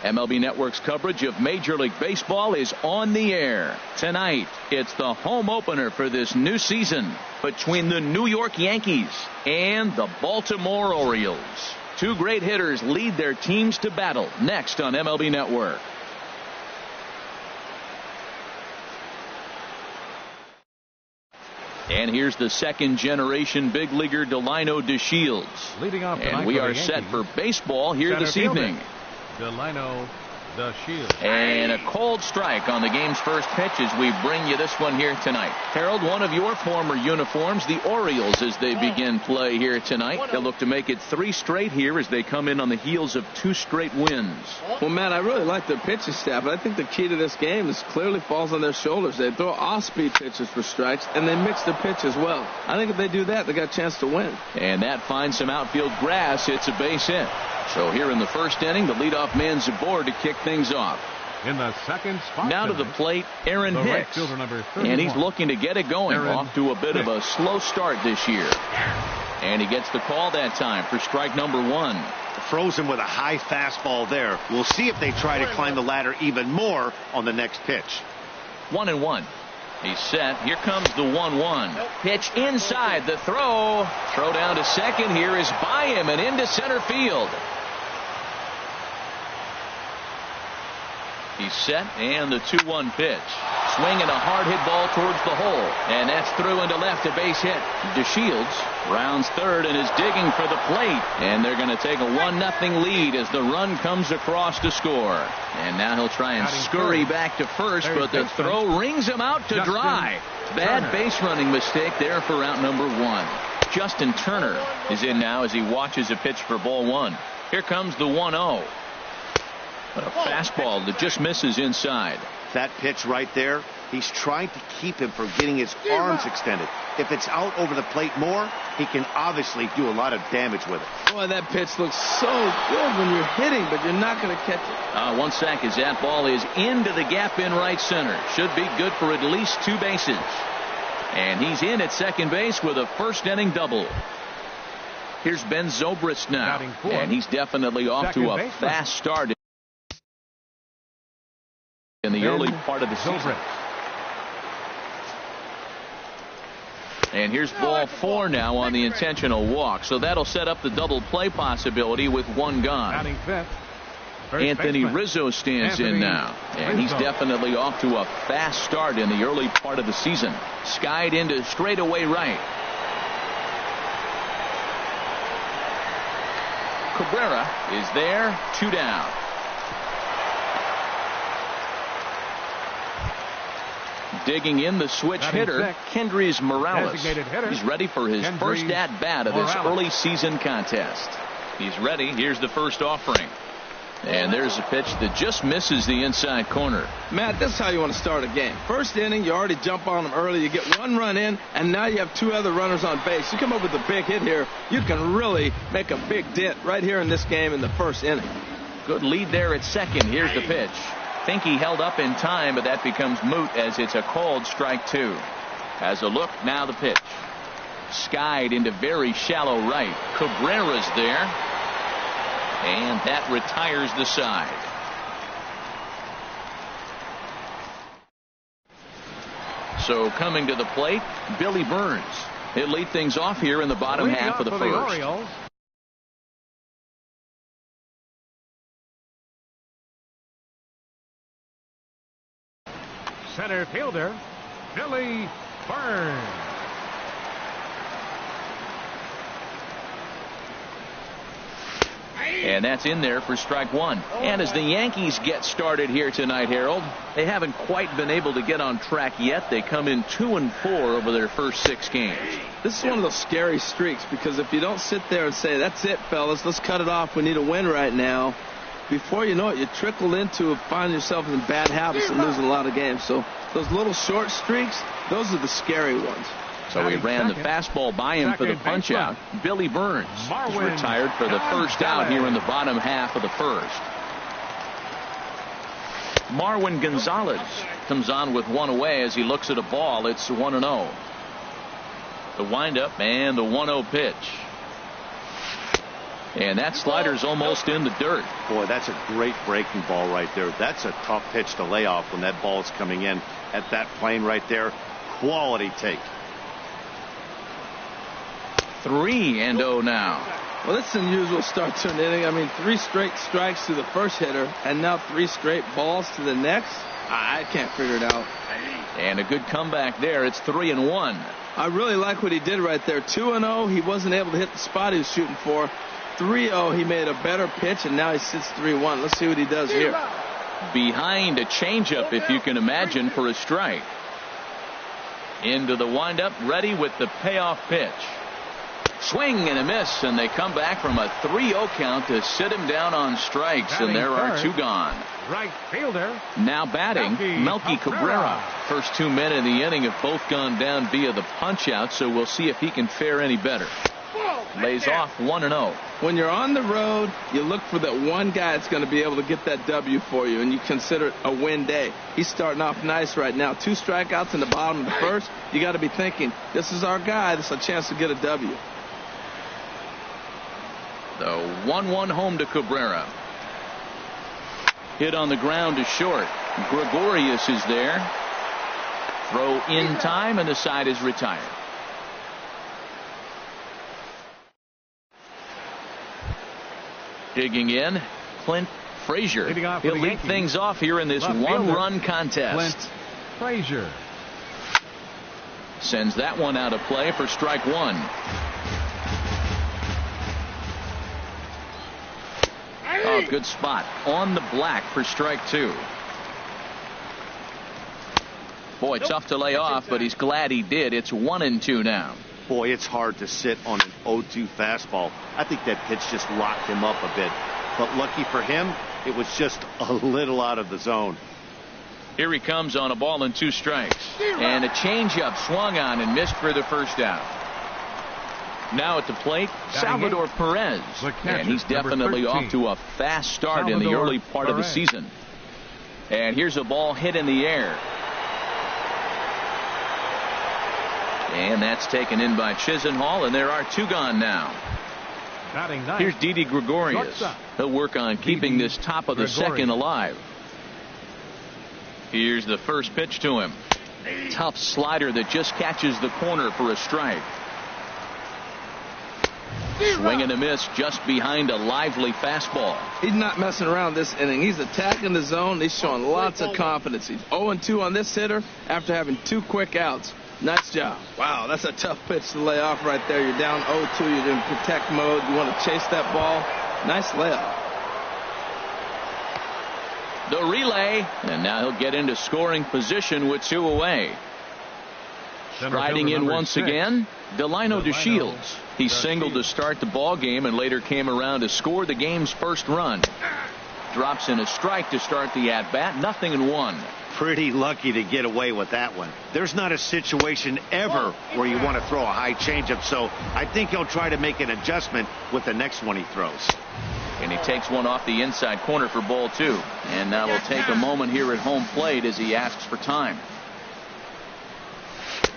Speaker 1: MLB Network's coverage of Major League Baseball is on the air. Tonight, it's the home opener for this new season between the New York Yankees and the Baltimore Orioles. Two great hitters lead their teams to battle next on MLB Network. And here's the second-generation big leaguer Delino DeShields.
Speaker 2: Leading off tonight,
Speaker 1: and we are set for baseball here this evening.
Speaker 2: Delino DeShields.
Speaker 1: And a cold strike on the game's first pitch as we bring you this one here tonight. Harold, one of your former uniforms, the Orioles, as they begin play here tonight. They'll look to make it 3 straight here as they come in on the heels of 2 straight wins.
Speaker 3: Well, Matt, I really like their pitching staff, but I think the key to this game is clearly falls on their shoulders. They throw off-speed pitches for strikes, and they mix their pitch as well. I think if they do that, they got a chance to win.
Speaker 1: And that finds some outfield grass. It's a base hit. So here in the first inning, the leadoff man's aboard to kick things off.
Speaker 2: In the second spot
Speaker 1: now to the plate, Aaron Hicks. And he's looking to get it going. Off to a bit of a slow start this year. And he gets the call that time for strike number 1.
Speaker 4: Frozen with a high fastball there. We'll see if they try to climb the ladder even more on the next pitch.
Speaker 1: 1-1. He's set. Here comes the 1-1. Pitch inside the throw. Throw down to second here is by him and into center field. He's set, and the 2-1 pitch. Swinging a hard hit ball towards the hole. And that's through into left, a base hit. DeShields rounds third and is digging for the plate. And they're going to take a 1-0 lead as the run comes across to score. And now he'll try and scurry back to first, but the throw rings him out to dry. Bad base running mistake there for out number 1. Justin Turner is in now as he watches a pitch for ball 1. Here comes the 1-0. A fastball that just misses inside.
Speaker 4: That pitch right there, he's trying to keep him from getting his arms extended. If it's out over the plate more, he can obviously do a lot of damage with it.
Speaker 3: Boy, that pitch looks so good when you're hitting, but you're not going to catch it.
Speaker 1: One sack as that ball is into the gap in right center. Should be good for at least 2 bases. And he's in at second base with a first inning double. Here's Ben Zobrist now. And he's definitely off to a fast start in the early part of the season. And here's ball 4 now on the intentional walk. So that'll set up the double play possibility with 1 gone. Anthony Rizzo stands in now. And he's definitely off to a fast start in the early part of the season. Skied into straightaway right. Cabrera is there, 2 down. Digging in the switch hitter, Kendrys Morales. He's ready for his first at-bat of this early season contest. He's ready. Here's the first offering. And there's a pitch that just misses the inside corner.
Speaker 3: Matt, this is how you want to start a game. First inning, you already jump on them early. You get 1 run in, and now you have 2 other runners on base. You come up with a big hit here, you can really make a big dent right here in this game in the first inning.
Speaker 1: Good lead there at second. Here's the pitch. Think he held up in time, but that becomes moot as it's a called strike 2. As a look, now the pitch. Skied into very shallow right. Cabrera's there. And that retires the side. So coming to the plate, Billy Burns. He'll lead things off here in the bottom half of the first.
Speaker 2: Center fielder, Billy Burns.
Speaker 1: And that's in there for strike 1. And as the Yankees get started here tonight, Harold, they haven't quite been able to get on track yet. They come in 2-4 over their first 6 games.
Speaker 3: This is one of those scary streaks because if you don't sit there and say, that's it, fellas, let's cut it off, we need a win right now, before you know it, you trickle into finding yourself in bad habits and losing a lot of games. So those little short streaks, those are the scary ones.
Speaker 1: So he ran the fastball by him for the punch out. Billy Burns is retired for the first out here in the bottom half of the first. Marwin Gonzalez comes on with 1 away as he looks at a ball. It's 1-0. The windup and the 1-0 pitch. And that slider's almost in the dirt.
Speaker 4: Boy, that's a great breaking ball right there. That's a tough pitch to lay off when that ball's coming in at that plane right there. Quality take.
Speaker 1: 3-0 now.
Speaker 3: Well, it's an unusual start to an inning. I mean, 3 straight strikes to the first hitter, and now 3 straight balls to the next. I can't figure it out.
Speaker 1: And a good comeback there. It's 3-1.
Speaker 3: I really like what he did right there. 2-0, he wasn't able to hit the spot he was shooting for. 3-0, he made a better pitch, and now he sits 3-1. Let's see what he does here.
Speaker 1: Behind a changeup, if you can imagine, for a strike. Into the windup, ready with the payoff pitch. Swing and a miss, and they come back from a 3-0 count to sit him down on strikes, and there are 2 gone.
Speaker 2: Right fielder.
Speaker 1: Now batting, Melky Cabrera. First 2 men in the inning have both gone down via the punch-out, so we'll see if he can fare any better. Lays off 1-0.
Speaker 3: When you're on the road, you look for that one guy that's going to be able to get that W for you, and you consider it a win day. He's starting off nice right now. 2 strikeouts in the bottom of the first. You got to be thinking, this is our guy. This is a chance to get a W.
Speaker 1: The 1-1 home to Cabrera. Hit on the ground to short. Gregorius is there. Throw in time, and the side is retired. Digging in, Clint Frazier. He'll lead things off here in this 1-run contest.
Speaker 2: Clint Frazier
Speaker 1: sends that one out of play for strike 1. Oh, good spot on the black for strike 2. Boy, tough to lay off, but he's glad he did. It's 1-2 now.
Speaker 4: Boy, it's hard to sit on an 0-2 fastball. I think that pitch just locked him up a bit. But lucky for him, it was just a little out of the zone.
Speaker 1: Here he comes on a ball and 2 strikes. And a changeup swung on and missed for the first out. Now at the plate, Salvador Perez. And he's definitely off to a fast start in the early part of the season. And here's a ball hit in the air. And that's taken in by Chisenhall, and there are 2 gone now. Here's Didi Gregorius. He'll work on keeping this top of the second alive. Here's the first pitch to him. Tough slider that just catches the corner for a strike. Swing and a miss just behind a lively fastball.
Speaker 3: He's not messing around this inning. He's attacking the zone. He's showing lots of confidence. He's 0-2 on this hitter after having 2 quick outs. Nice job. Wow, that's a tough pitch to lay off right there. You're down 0-2. You're in protect mode. You want to chase that ball. Nice layoff.
Speaker 1: The relay, and now he'll get into scoring position with 2 away. Striding in once 6. Again, Delino DeShields. He singled to start the ball game and later came around to score the game's first run. Drops in a strike to start the at-bat. 0-1.
Speaker 4: Pretty lucky to get away with that one. There's not a situation ever where you want to throw a high changeup, so I think he'll try to make an adjustment with the next one he throws.
Speaker 1: And he takes one off the inside corner for ball 2. And now we'll take a moment here at home plate as he asks for time.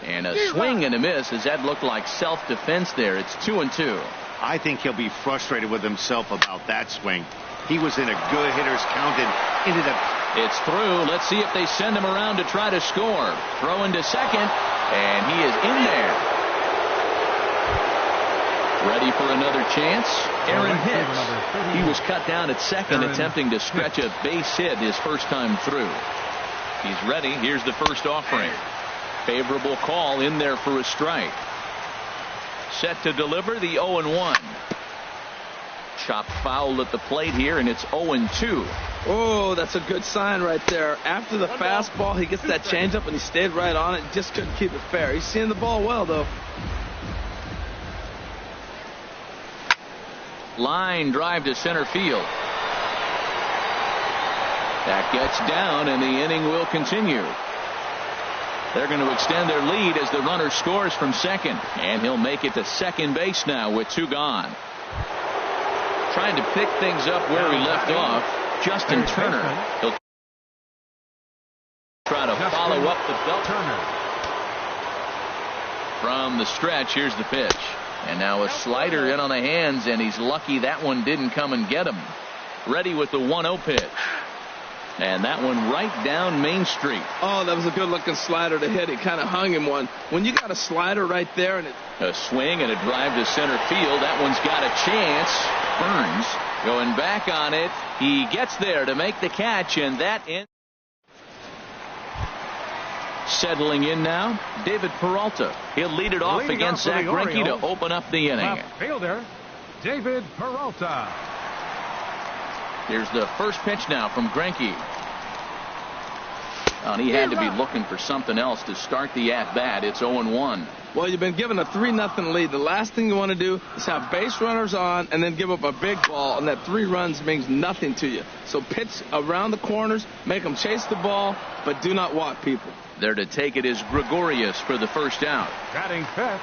Speaker 1: And a swing and a miss, as that looked like self-defense there. It's 2-2.
Speaker 4: I think he'll be frustrated with himself about that swing. He was in a good hitter's count and ended up.
Speaker 1: It's through. Let's see if they send him around to try to score. Throw into second, and he is in there. Ready for another chance? Aaron Hicks. He was cut down at second, attempting to stretch a base hit his first time through. He's ready. Here's the first offering. Favorable call in there for a strike. Set to deliver the 0-1. Chopped foul at the plate here, and it's 0-2.
Speaker 3: Oh, that's a good sign right there. After the fastball, he gets that changeup, and he stayed right on it. Just couldn't keep it fair. He's seeing the ball well, though.
Speaker 1: Line drive to center field. That gets down, and the inning will continue. They're going to extend their lead as the runner scores from second. And he'll make it to second base now with 2 gone. Trying to pick things up where he left off, Justin Turner. He'll try to follow up the belt. From the stretch, here's the pitch. And now a slider in on the hands, and he's lucky that one didn't come and get him. Ready with the 1-0 pitch. And that one right down Main Street.
Speaker 3: Oh, that was a good-looking slider to hit. It kind of hung him one. When you got a slider right there, and
Speaker 1: a swing and a drive to center field. That one's got a chance. Burns going back on it. He gets there to make the catch, and that in. Settling in now, David Peralta. He'll lead it off against Zach Greinke to open up the inning.
Speaker 2: Left fielder, David Peralta.
Speaker 1: Here's the first pitch now from Greinke. And he had to be looking for something else to start the at-bat. It's 0-1.
Speaker 3: Well, you've been given a 3-0 lead. The last thing you want to do is have base runners on and then give up a big ball, and that 3 runs means nothing to you. So pitch around the corners, make them chase the ball, but do not walk people.
Speaker 1: There to take it is Gregorius for the first out.
Speaker 2: Batting fifth.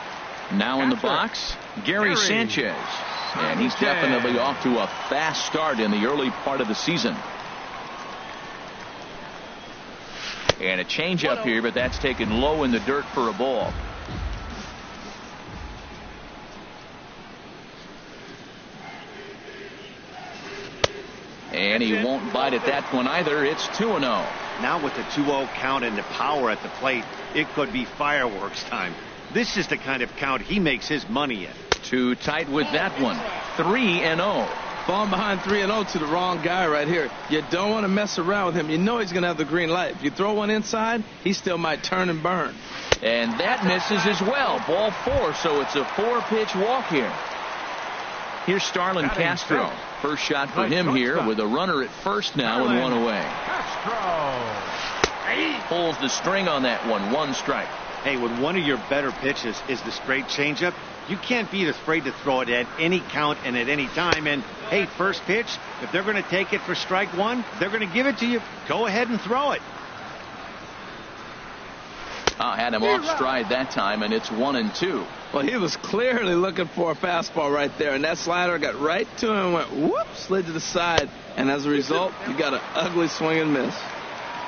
Speaker 1: Now in the box, Gary Sanchez. And he's definitely off to a fast start in the early part of the season. And a changeup here, but that's taken low in the dirt for a ball. And he won't bite at that one either. It's 2-0.
Speaker 4: Now with the 2-0 count and the power at the plate, it could be fireworks time. This is the kind of count he makes his money in.
Speaker 1: Too tight with that one. 3-0.
Speaker 3: Falling behind 3-0 to the wrong guy right here. You don't want to mess around with him. You know he's going to have the green light. If you throw one inside, he still might turn and burn.
Speaker 1: And that misses as well. Ball 4, so it's a 4-pitch walk here. Here's Starlin Castro. First shot for him here with a runner at first now and 1 away.
Speaker 2: Castro.
Speaker 1: Pulls the string on that one. 1 strike.
Speaker 4: Hey, when one of your better pitches is the straight changeup, you can't be afraid to throw it at any count and at any time. And, hey, first pitch, if they're going to take it for strike 1, they're going to give it to you. Go ahead and throw it.
Speaker 1: Had him off stride that time, and it's 1-2.
Speaker 3: Well, he was clearly looking for a fastball right there, and that slider got right to him and went whoop, slid to the side. And as a result, you got an ugly swing and miss.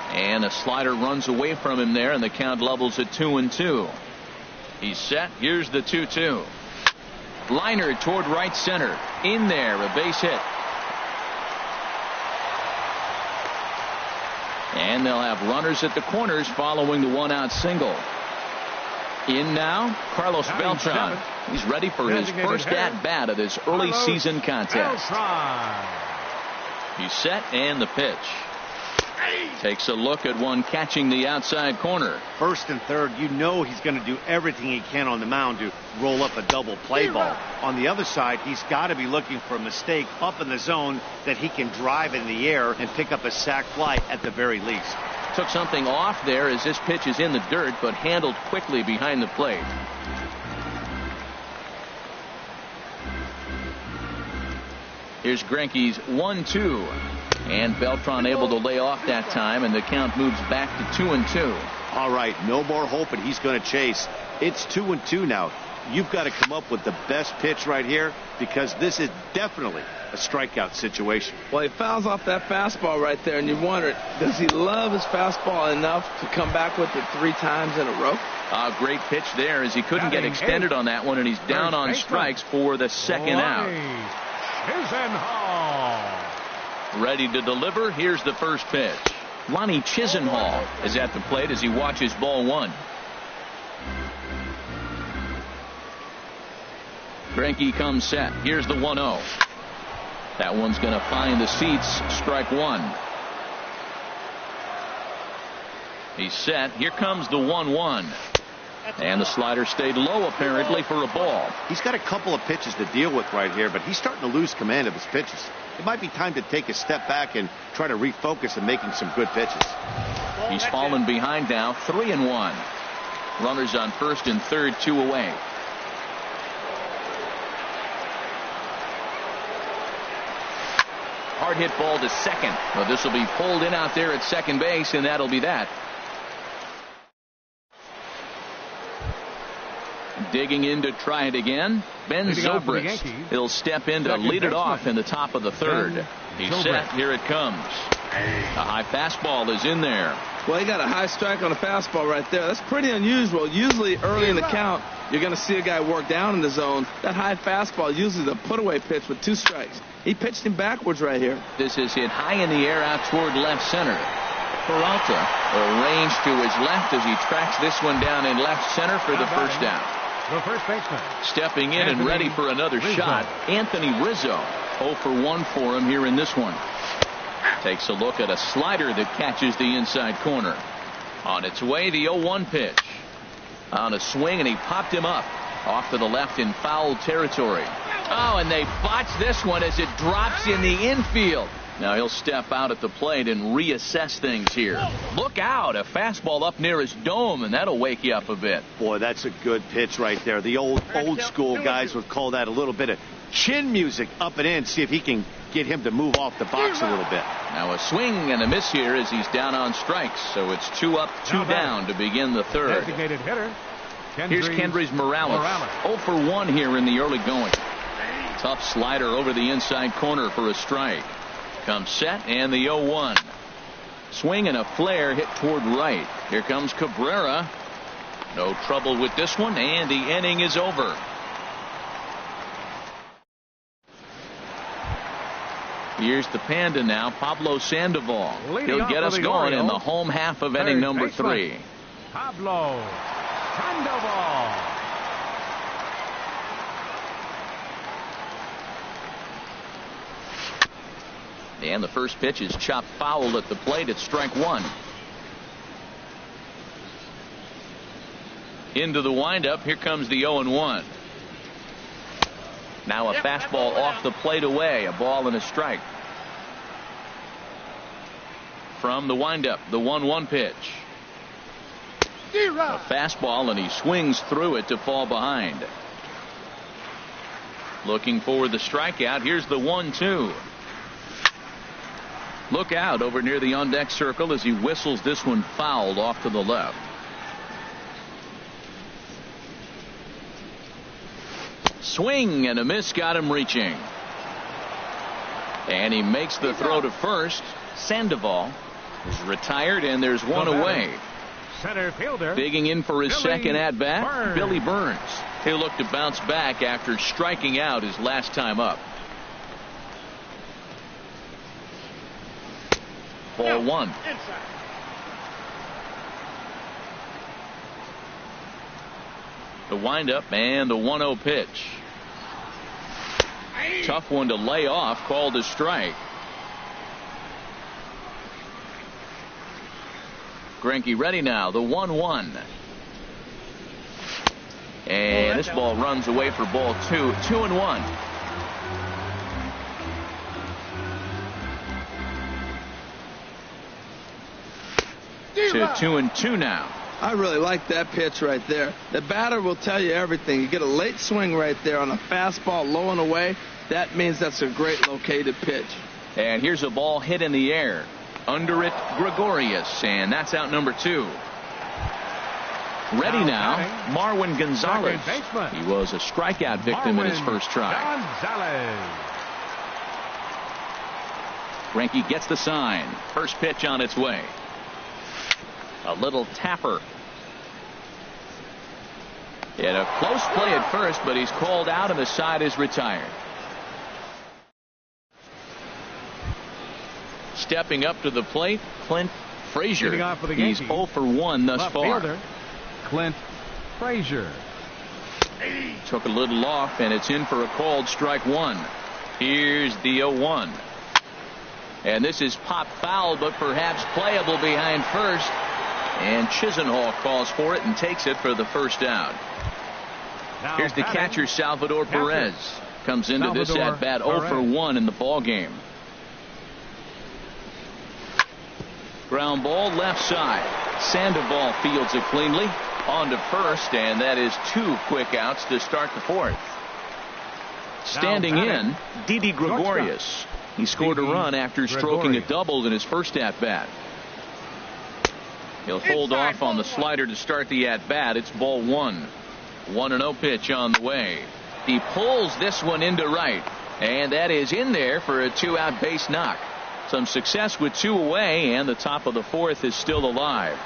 Speaker 1: And a slider runs away from him there, and the count levels at 2-2. He's set. Here's the 2-2. Liner toward right center. In there, a base hit. And they'll have runners at the corners following the 1-out single. In now, Carlos Beltran. He's ready for his first at-bat of this early season contest. He's set, and the pitch. Takes a look at one catching the outside corner.
Speaker 4: First and third, you know he's going to do everything he can on the mound to roll up a double play ball. On the other side, he's got to be looking for a mistake up in the zone that he can drive in the air and pick up a sac fly at the very least.
Speaker 1: Took something off there as this pitch is in the dirt, but handled quickly behind the plate. Here's Greinke's 1-2. And Beltran able to lay off that time, and the count moves back to 2-2.
Speaker 4: All right, no more hoping he's going to chase. It's 2-2 now. You've got to come up with the best pitch right here, because this is definitely a strikeout situation.
Speaker 3: Well, he fouls off that fastball right there, and you wonder, does he love his fastball enough to come back with it 3 times in a row?
Speaker 1: A great pitch there, as he couldn't get extended on that one, and he's down on strikes for the second out. Ready to deliver. Here's the first pitch. Lonnie Chisenhall is at the plate as he watches ball 1. Greinke comes set. Here's the 1-0. That one's going to find the seats. Strike 1. He's set. Here comes the 1-1. And the slider stayed low apparently for a ball.
Speaker 4: He's got a couple of pitches to deal with right here, but he's starting to lose command of his pitches. It might be time to take a step back and try to refocus on making some good pitches.
Speaker 1: He's fallen behind now, 3-1. Runners on first and third, 2 away. Hard hit ball to second. Well, this will be pulled in out there at second base, and that'll be that. Digging in to try it again, Ben Zobrist. He'll step in to lead it off in the top of the third. He's set. Here it comes. A high fastball is in there.
Speaker 3: Well, he got a high strike on a fastball right there. That's pretty unusual. Usually early in the count, you're going to see a guy work down in the zone. That high fastball usually the put-away pitch with 2 strikes. He pitched him backwards right here.
Speaker 1: This is hit high in the air out toward left center. Peralta arranged to his left as he tracks this one down in left center for the first down.
Speaker 2: The first baseman.
Speaker 1: Stepping in and ready for another shot, Anthony Rizzo. 0 for 1 for him here in this one. Takes a look at a slider that catches the inside corner. On its way, the 0-1 pitch. On a swing, and he popped him up off to the left in foul territory. Oh, and they botch this one as it drops in the infield. Now he'll step out at the plate and reassess things here. Look out, a fastball up near his dome, and that'll wake you up a bit.
Speaker 4: Boy, that's a good pitch right there. The old school guys would call that a little bit of chin music up and in. See if he can get him to move off the box a little bit.
Speaker 1: Now a swing and a miss here as he's down on strikes. So it's 2 up, 2 down to begin the third.
Speaker 2: Designated hitter.
Speaker 1: Here's Kendrys Morales. 0 for 1 here in the early going. Tough slider over the inside corner for a strike. Comes set and the 0-1. Swing and a flare hit toward right. Here comes Cabrera. No trouble with this one, and the inning is over. Here's the Panda now, Pablo Sandoval. He'll get us going in the home half of inning number 3.
Speaker 2: Pablo Sandoval.
Speaker 1: And the first pitch is chopped foul at the plate. It's strike 1. Into the windup. Here comes the 0-1. Now a fastball off the plate away. A ball and a strike. From the windup, the 1-1 pitch. A fastball, and he swings through it to fall behind. Looking for the strikeout. Here's the 1-2. Look out over near the on-deck circle as he whistles this one fouled off to the left. Swing and a miss got him reaching. And he makes the throw to first. Sandoval is retired, and there's one away.
Speaker 2: Center fielder.
Speaker 1: Digging in for his second at-bat, Billy Burns. He'll look to bounce back after striking out his last time up. Ball 1. The windup and the 1-0 pitch. Tough one to lay off, called a strike. Greinke ready now, the 1-1. And this ball runs away for ball 2. 2-1. To 2-2 now.
Speaker 3: I really like that pitch right there. The batter will tell you everything. You get a late swing right there on a fastball low and away. That means that's a great located pitch.
Speaker 1: And here's a ball hit in the air. Under it, Gregorius, and that's out number 2. Ready now, Marwin Gonzalez. He was a strikeout victim in his first try. Greinke gets the sign. First pitch on its way. A little tapper. He had a close play at first, but he's called out and the side is retired. Stepping up to the plate, Clint Frazier. He's 0 for 1 thus far.
Speaker 2: Fielder, Clint Frazier.
Speaker 1: Took a little off, and it's in for a called strike 1. Here's the 0-1. And this is pop foul, but perhaps playable behind first. And Chisenhall calls for it and takes it for the first down. Here's the catcher, Salvador Perez. Comes into this at-bat 0 for 1 in the ball game. Ground ball left side. Sandoval fields it cleanly. On to first, and that is 2 quick outs to start the 4th. Standing in, Didi Gregorius. He scored a run after stroking a double in his first at-bat. He'll hold off on the slider to start the at-bat. It's ball 1. 1-0 pitch on the way. He pulls this one into right, and that is in there for a 2-out base knock. Some success with 2 away, and the top of the 4th is still alive.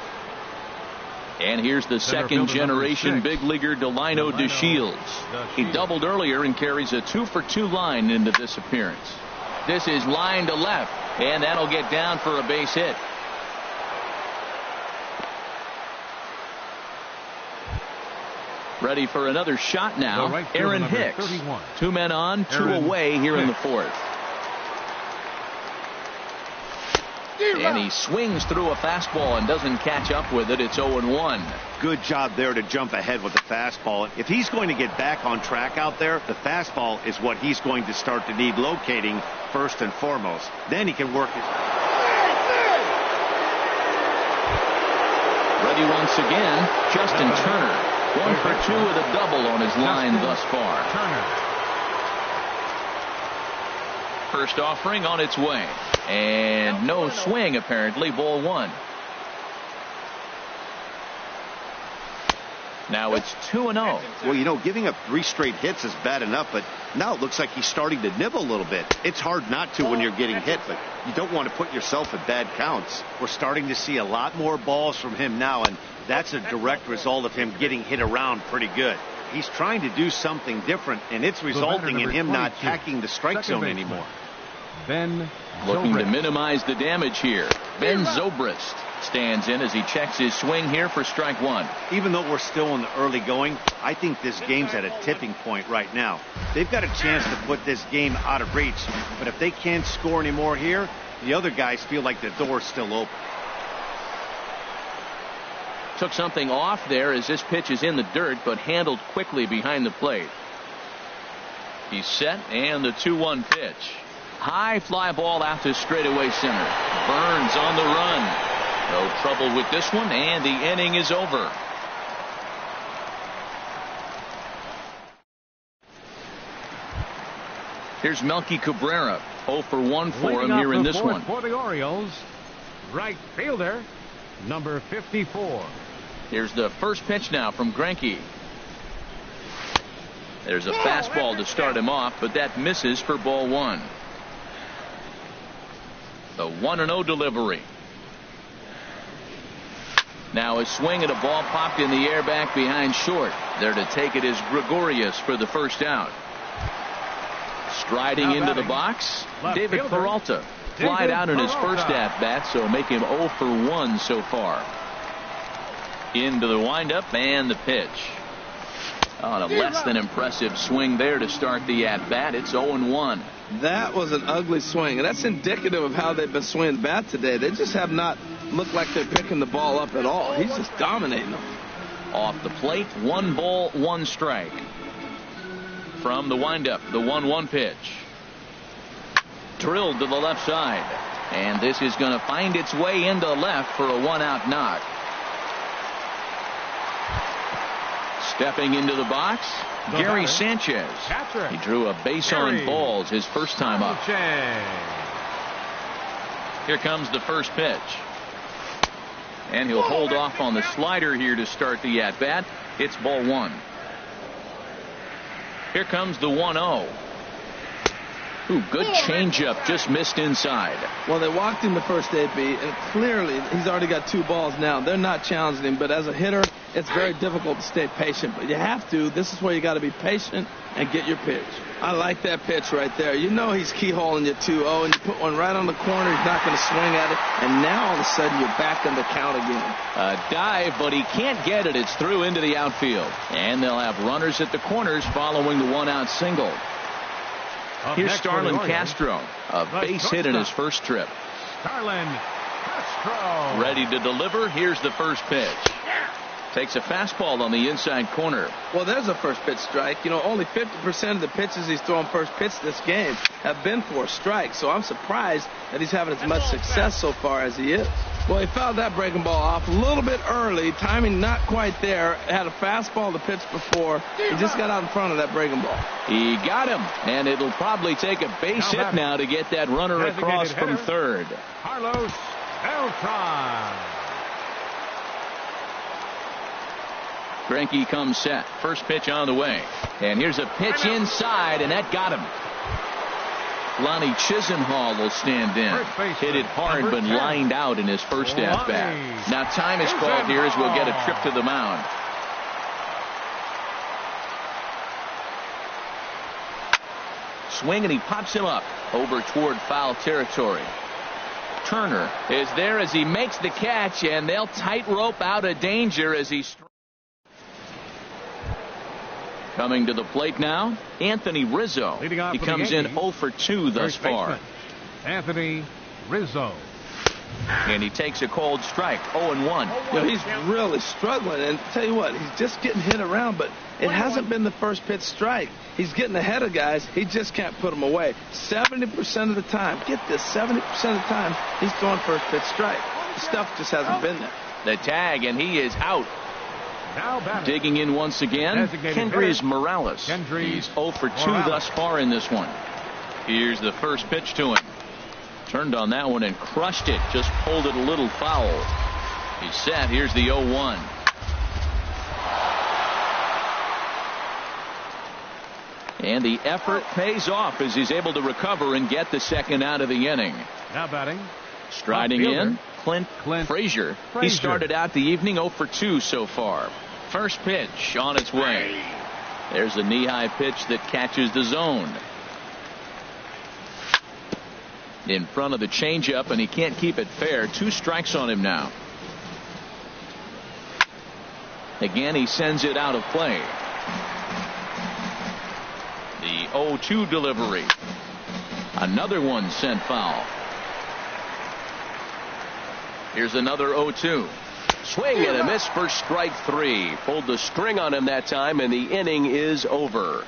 Speaker 1: And here's the second generation big leaguer Delino DeShields. He doubled earlier and carries a 2-for-2 line into this appearance. This is line to left, and that'll get down for a base hit. Ready for another shot now. Aaron Hicks. 2 men on, 2 away here in the 4th. And he swings through a fastball and doesn't catch up with it. It's 0-1.
Speaker 4: Good job there to jump ahead with the fastball. If he's going to get back on track out there, the fastball is what he's going to start to need locating first and foremost. Then he can work his...
Speaker 1: Ready once again, Justin Turner. 1 for 2 with a double on his line thus far. First offering on its way. And no swing, apparently. Ball 1. Now it's 2-0.
Speaker 4: Well, you know, giving up 3 straight hits is bad enough, but now it looks like he's starting to nibble a little bit. It's hard not to when you're getting hit, but you don't want to put yourself at bad counts. We're starting to see a lot more balls from him now, and that's a direct result of him getting hit around pretty good. He's trying to do something different, and it's resulting in him not attacking the strike zone anymore.
Speaker 2: Ben
Speaker 1: looking to minimize the damage here. Ben Zobrist stands in as he checks his swing here for strike 1.
Speaker 4: Even though we're still in the early going, I think this game's at a tipping point right now. They've got a chance to put this game out of reach, but if they can't score anymore here, the other guys feel like the door's still open.
Speaker 1: Took something off there as this pitch is in the dirt, but handled quickly behind the plate. He's set, and the 2-1 pitch. High fly ball out to straightaway center. Burns on the run. No trouble with this one, and the inning is over. Here's Melky Cabrera. 0 for 1 for him here in this one.
Speaker 2: For the Orioles, right fielder, number 54.
Speaker 1: Here's the first pitch now from Greinke. There's a fastball to start him off, but that misses for ball 1. The 1-0 delivery. Now a swing at a ball popped in the air back behind short. There to take it is Gregorius for the first out. Striding into the box, David Peralta. Flied out in his first at-bat, so make him 0 for 1 so far. Into the windup and the pitch. On a less than impressive swing there to start the at-bat. It's 0-1.
Speaker 3: That was an ugly swing, and that's indicative of how they've been swinging the bat today. They just have not looked like they're picking the ball up at all. He's just dominating them.
Speaker 1: Off the plate, 1 ball, 1 strike. From the windup, the 1-1 pitch. Drilled to the left side. And this is going to find its way into left for a 1-out knock. Stepping into the box, Gary Sanchez. He drew a base on balls his first time up. Here comes the first pitch. And he'll hold off on the slider here to start the at-bat. It's ball 1. Here comes the 1-0. Ooh, good changeup, just missed inside.
Speaker 3: Well, they walked him the first AB, and clearly he's already got 2 balls now. They're not challenging him, but as a hitter, it's very difficult to stay patient. But you have to. This is where you got to be patient and get your pitch. I like that pitch right there. You know he's keyholing you 2-0, and you put one right on the corner. He's not going to swing at it, and now all of a sudden you're back in the count again.
Speaker 1: A dive, but he can't get it. It's through into the outfield. And they'll have runners at the corners following the 1-out single. Here's Starlin Castro, a base hit in his first trip.
Speaker 2: Starlin Castro.
Speaker 1: Ready to deliver. Here's the first pitch. Takes a fastball on the inside corner.
Speaker 3: Well, there's a first pitch strike. You know, only 50% of the pitches he's thrown first pitch this game have been for a strike. So I'm surprised that he's having as much success so far as he is. Well, he fouled that breaking ball off a little bit early. Timing not quite there. Had a fastball to pitch before. He just got out in front of that breaking ball.
Speaker 1: He got him, and it'll probably take a base hit now to get that runner across from third.
Speaker 2: Carlos Beltran.
Speaker 1: Greinke comes set. First pitch on the way. And here's a pitch inside, and that got him. Lonnie Chisenhall will stand in. Hit it hard, but lined out in his first at-bat. Now time is called here as we'll get a trip to the mound. Swing, and he pops him up over toward foul territory. Turner is there as he makes the catch, and they'll tightrope out of danger as he. Coming to the plate now, Anthony Rizzo. He comes in 0 for 2 thus far.
Speaker 2: Anthony Rizzo.
Speaker 1: And he takes a cold strike, 0-1.
Speaker 3: He's really struggling, and tell you what, he's just getting hit around, but it hasn't been the first pitch strike. He's getting ahead of guys. He just can't put them away. 70% of the time, get this, 70% of the time, he's throwing first pitch strike. The stuff just hasn't been there.
Speaker 1: The tag, and he is out.
Speaker 2: Now
Speaker 1: digging in once again, Kendrys Morales. He's 0 for 2 thus far in this one. Here's the first pitch to him. Turned on that one and crushed it. Just pulled it a little foul. He's set. Here's the 0-1. And the effort pays off as he's able to recover and get the second out of the inning.
Speaker 2: Now batting.
Speaker 1: Striding in, Clint Frazier. He started out the evening 0 for 2 so far. First pitch on its way. There's a knee-high pitch that catches the zone. In front of the changeup, and he can't keep it fair. 2 strikes on him now. Again, he sends it out of play. The 0-2 delivery. Another one sent foul. Here's another 0-2. Swing and a miss for strike 3. Pulled the string on him that time, and the inning is over.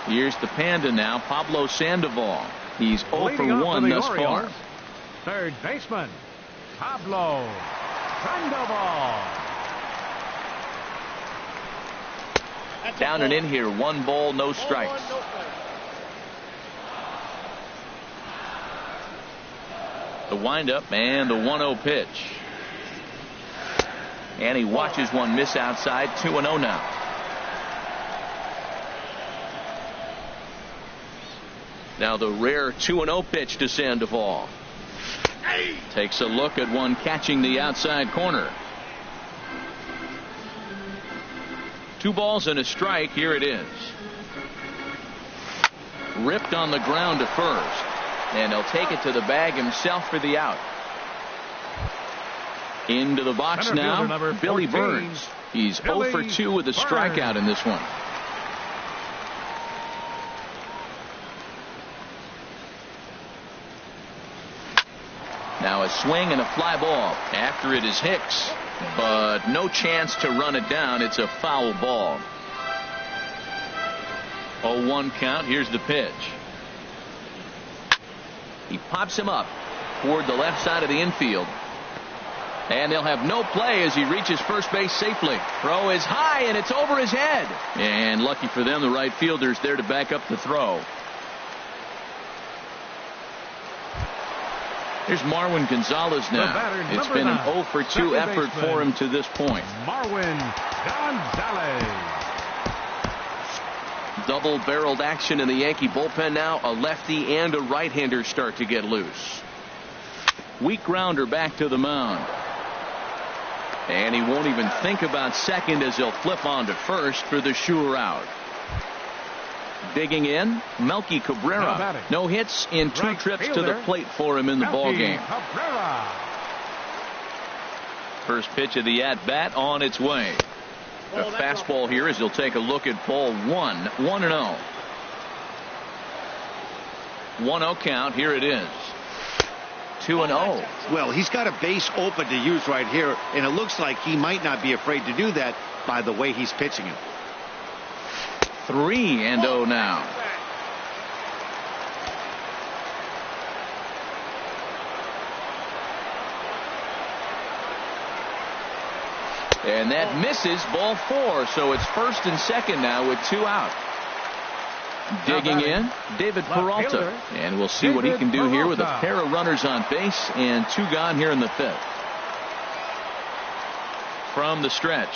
Speaker 1: Here's the Panda now, Pablo Sandoval. He's 0 for 1 thus far.
Speaker 2: Third baseman, Pablo Sandoval.
Speaker 1: Down and in here, 1 ball, no strikes. The windup and the 1-0 pitch. And he watches one miss outside. 2-0 now. Now the rare 2-0 pitch to Sandoval. Takes a look at one catching the outside corner. 2 balls and a strike. Here it is. Ripped on the ground to first. And he'll take it to the bag himself for the out. Into the box now, Billy Burns. He's 0 for 2 with a strikeout in this one. Now a swing and a fly ball. After it is Hicks, but no chance to run it down. It's a foul ball. 0-1 count. Here's the pitch. He pops him up toward the left side of the infield. And they'll have no play as he reaches first base safely. Throw is high, and it's over his head. And lucky for them, the right fielder's there to back up the throw. Here's Marwin Gonzalez now. It's been an 0 for 2 effort for him to this point.
Speaker 2: Marwin Gonzalez.
Speaker 1: Double-barreled action in the Yankee bullpen now. A lefty and a right-hander start to get loose. Weak grounder back to the mound. And he won't even think about second as he'll flip on to first for the sure out. Digging in, Melky Cabrera. No hits in 2 trips to the plate for him in the ballgame. First pitch of the at-bat on its way. A fastball here as he'll take a look at ball 1. 1-0. 1-0 count. Here it is. 2-0.
Speaker 4: Well, he's got a base open to use right here, and it looks like he might not be afraid to do that by the way he's pitching it.
Speaker 1: 3-0 now. And that misses, ball 4. So it's first and second now with 2 out. Digging in, David Peralta. And we'll see what he can do here with a pair of runners on base and 2 gone here in the 5th. From the stretch.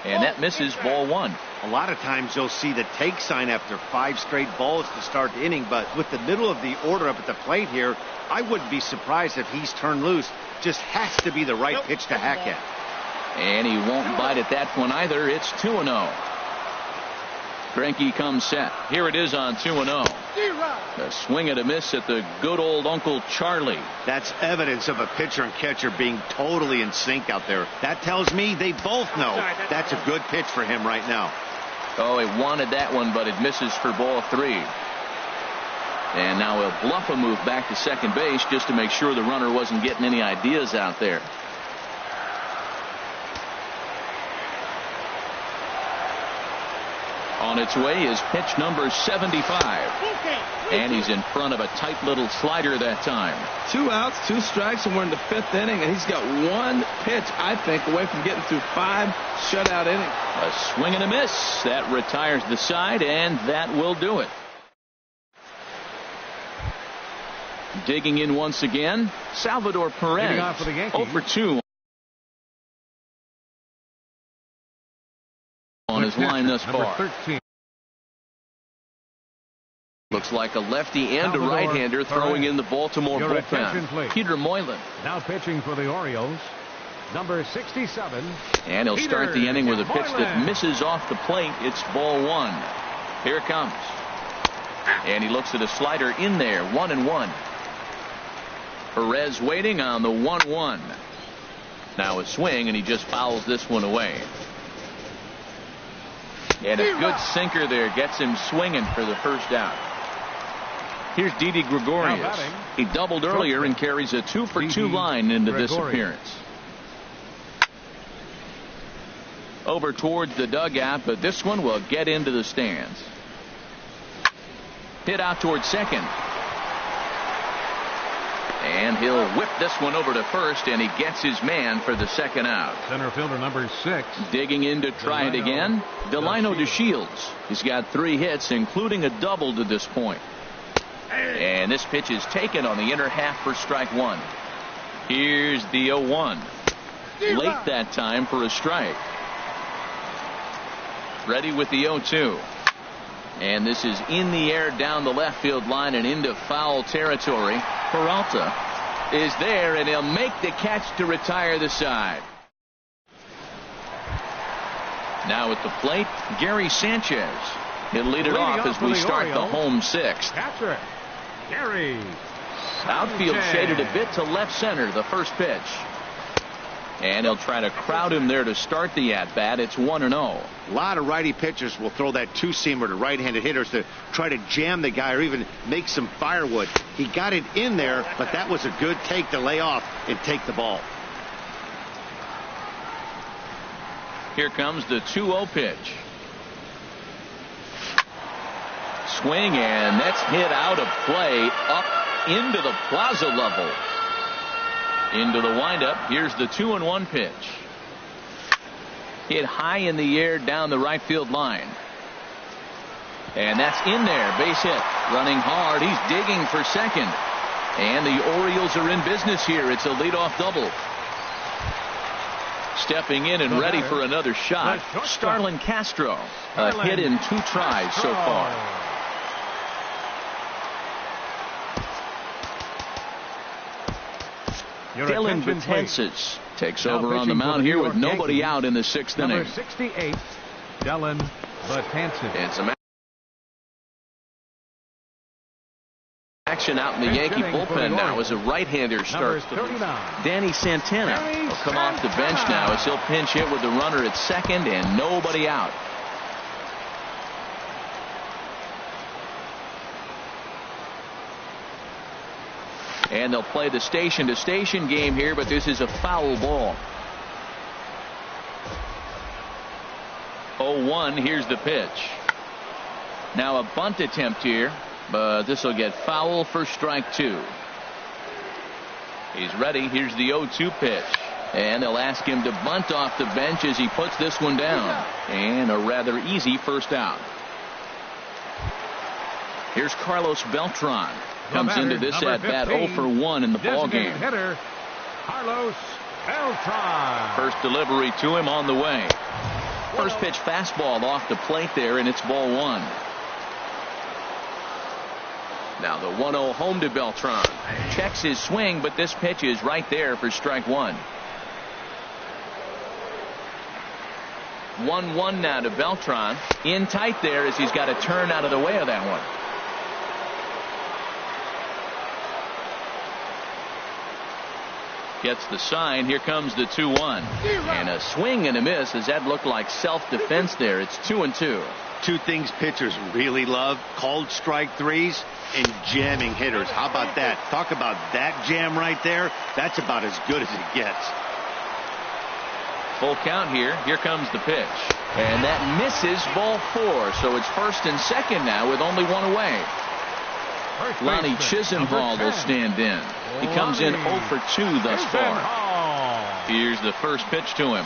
Speaker 1: And that misses ball 1.
Speaker 4: A lot of times you'll see the take sign after 5 straight balls to start the inning, but with the middle of the order up at the plate here, I wouldn't be surprised if he's turned loose. Just has to be the right pitch to hack at.
Speaker 1: And he won't bite at that one either. It's 2-0. Greinke comes set. Here it is on 2-0. A swing and a miss at the good old Uncle Charlie.
Speaker 4: That's evidence of a pitcher and catcher being totally in sync out there. That tells me they both know that's a good pitch for him right now.
Speaker 1: Oh, he wanted that one, but it misses for ball 3. And now he'll bluff a move back to second base just to make sure the runner wasn't getting any ideas out there. On its way is pitch number 75. And he's in front of a tight little slider that time.
Speaker 3: 2 outs, 2 strikes, and we're in the 5th inning, and he's got 1 pitch, I think, away from getting through 5 shutout innings.
Speaker 1: A swing and a miss. That retires the side, and that will do it. Digging in once again, Salvador Perez. 0 for 2 on his line thus far.
Speaker 2: 13.
Speaker 1: Looks like a lefty and a right-hander throwing in the Baltimore bullpen. Peter Moylan.
Speaker 2: Now pitching for the Orioles, number 67.
Speaker 1: And he'll start the inning with a pitch that misses off the plate. It's ball 1. Here it comes. And he looks at a slider in there. 1-1. Perez waiting on the 1-1. Now a swing, and he just fouls this one away. And a good sinker there gets him swinging for the first out. Here's Didi Gregorius. He doubled earlier and carries a 2 for 2 line into this appearance. Over towards the dugout, but this one will get into the stands. Hit out towards second. And he'll whip this one over to first, and he gets his man for the second out.
Speaker 2: Center fielder number 6.
Speaker 1: Digging in to try it again, Delino DeShields. He's got 3 hits, including a double to this point. And this pitch is taken on the inner half for strike 1. Here's the 0-1. Late that time for a strike. Ready with the 0-2. And this is in the air down the left field line and into foul territory. Peralta is there, and he'll make the catch to retire the side. Now at the plate, Gary Sanchez. He'll lead it off as we start the home 6th.
Speaker 2: Catcher, Gary.
Speaker 1: Outfield shaded a bit to left center, the first pitch. And he'll try to crowd him there to start the at-bat. It's 1-0.
Speaker 4: A lot of righty pitchers will throw that 2-seamer to right-handed hitters to try to jam the guy or even make some firewood. He got it in there, but that was a good take to lay off and take the ball.
Speaker 1: Here comes the 2-0 pitch. Swing, and that's hit out of play up into the plaza level. Into the windup. Here's the 2-1 pitch. Hit high in the air down the right field line. And that's in there. Base hit. Running hard. He's digging for second. And the Orioles are in business here. It's a leadoff double. Stepping in and ready for another shot, Starlin Castro. A hit in 2 tries so far. Dylan Betances takes over on the mound here with nobody out in the 6th inning.
Speaker 2: Number 68, Dylan Betances.
Speaker 1: And some action out in the Yankee bullpen now as a right-hander starts. Danny Santana will come off the bench now as he'll pinch hit with the runner at second and nobody out. And they'll play the station-to-station game here, but this is a foul ball. 0-1, here's the pitch. Now a bunt attempt here, but this will get foul for strike 2. He's ready. Here's the 0-2 pitch. And they'll ask him to bunt off the bench as he puts this one down. And a rather easy first out. Here's Carlos Beltran. Comes into this at-bat 0 for 1 in the ballgame.
Speaker 2: Hitter, Carlos Beltran.
Speaker 1: First delivery to him on the way. First pitch fastball off the plate there, and it's ball one. Now the 1-0 home to Beltran. Checks his swing, but this pitch is right there for strike one. 1-1 now to Beltran. In tight there as he's got to turn out of the way of that one. Gets the sign. Here comes the 2-1. And a swing and a miss as that looked like self-defense there. It's 2-2.
Speaker 4: Two things pitchers really love: called strike threes and jamming hitters. How about that? Talk about that jam right there. That's about as good as it gets.
Speaker 1: Full count here. Here comes the pitch. And that misses, ball four. So it's first and second now with only one away. Lonnie Chisenhall will stand in. He comes in 0 for 2 thus far. Here's the first pitch to him.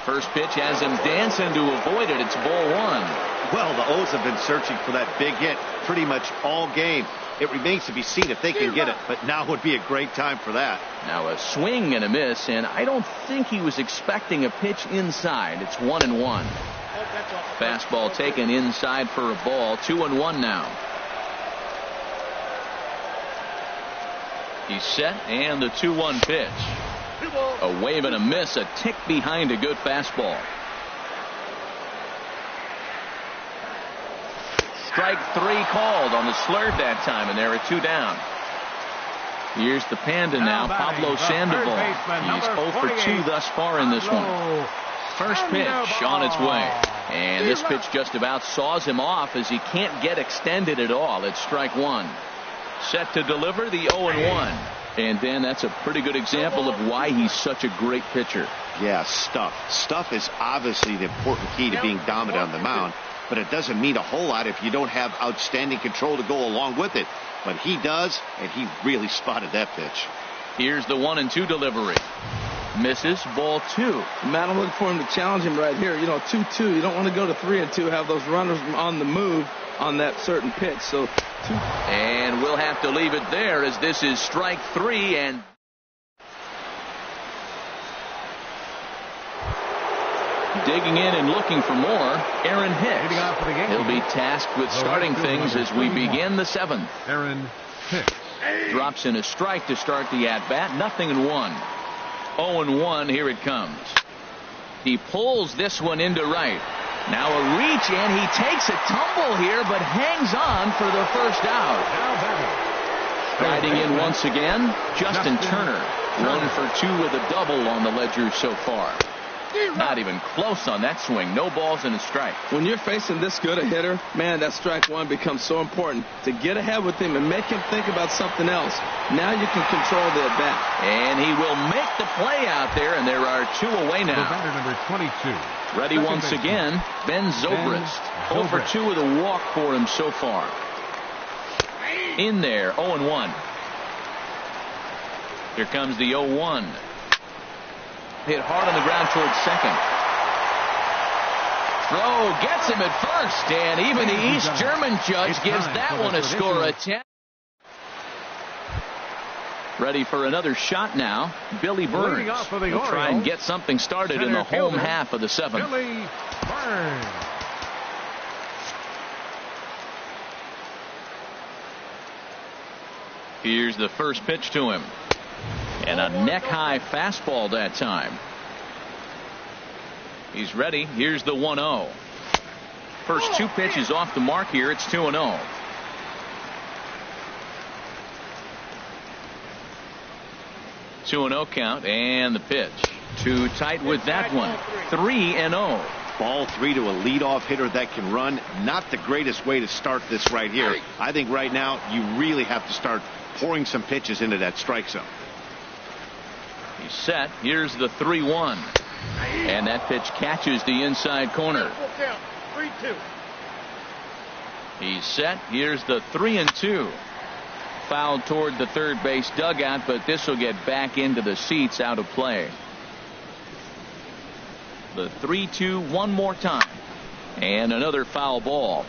Speaker 1: First pitch has him dancing to avoid it. It's ball one.
Speaker 4: Well, the O's have been searching for that big hit pretty much all game. It remains to be seen if they can get it, but now would be a great time for that.
Speaker 1: Now a swing and a miss, and I don't think he was expecting a pitch inside. It's 1-1. Fastball taken inside for a ball. 2-1 now. He's set, and the 2-1 pitch. A wave and a miss, a tick behind a good fastball. Strike three called on the slurve that time, and there are 2 down. Here's the Panda now, Pablo Sandoval. He's 0 for 2 thus far in this one. First pitch on its way. And this pitch just about saws him off as he can't get extended at all. It's strike one. Set to deliver the 0-1. And Dan, that's a pretty good example of why he's such a great pitcher.
Speaker 4: Yeah, stuff. Stuff is obviously the important key to being dominant on the mound, but it doesn't mean a whole lot if you don't have outstanding control to go along with it. But he does, and he really spotted that pitch.
Speaker 1: Here's the 1-2 delivery. Misses, ball 2.
Speaker 3: Matt, I'm looking for him to challenge him right here. 2-2. You don't want to go to 3-2, have those runners on the move on that certain pitch. So 2.
Speaker 1: And we'll have to leave it there as this is strike 3. And digging in and looking for more, Aaron Hicks. He'll be tasked with starting things as we begin the 7th.
Speaker 2: Aaron Hicks
Speaker 1: drops in a strike to start the at-bat. 0-1. 0-1. Here it comes. He pulls this one into right. Now a reach, and he takes a tumble here, but hangs on for the first out. Riding in once again, Justin Turner. 1 for 2 with a double on the ledger so far. Not even close on that swing. No balls and a strike.
Speaker 3: When you're facing this good a hitter, man, that strike one becomes so important to get ahead with him and make him think about something else. Now you can control the at bat.
Speaker 1: And he will make the play out there, and there are 2 away now.
Speaker 2: Batter number 22.
Speaker 1: Ready once again, Ben Zobrist. 0 for 2 with a walk for him so far. In there, 0-1. Here comes the 0-1. Hit hard on the ground towards second. Throw gets him at first, and even the East German judge gives that one a score of 10. Ready for another shot now. Billy Burns will try and get something started in the home half of the 7th.
Speaker 2: Billy Burns.
Speaker 1: Here's the first pitch to him. And a neck-high fastball that time. He's ready. Here's the 1-0. First 2 pitches off the mark here. It's 2-0. Two 2-0 count, and the pitch. Too tight with that one. 3-0.
Speaker 4: Ball 3 to a leadoff hitter that can run. Not the greatest way to start this right here. I think right now you really have to start pouring some pitches into that strike zone.
Speaker 1: He's set. Here's the 3-1. And that pitch catches the inside corner.
Speaker 6: 3-2.
Speaker 1: He's set. Here's the 3-2. Fouled toward the third base dugout, but this will get back into the seats, out of play. The 3-2 one more time. And another foul ball.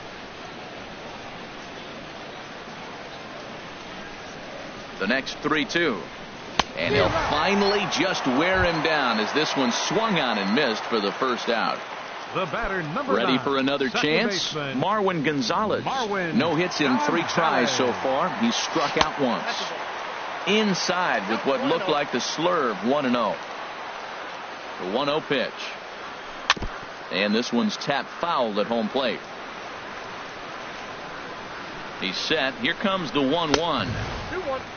Speaker 1: The next 3-2. And he'll finally just wear him down as this one swung on and missed for the first out.
Speaker 2: The batter, number
Speaker 1: Ready
Speaker 2: 9,
Speaker 1: for another chance? Marwin Gonzalez. No hits in 3 tries so far. He's struck out once. Inside with what looked like the slurve, 1-0. The 1-0 pitch. And this one's tapped foul at home plate. He's set. Here comes the 1-1.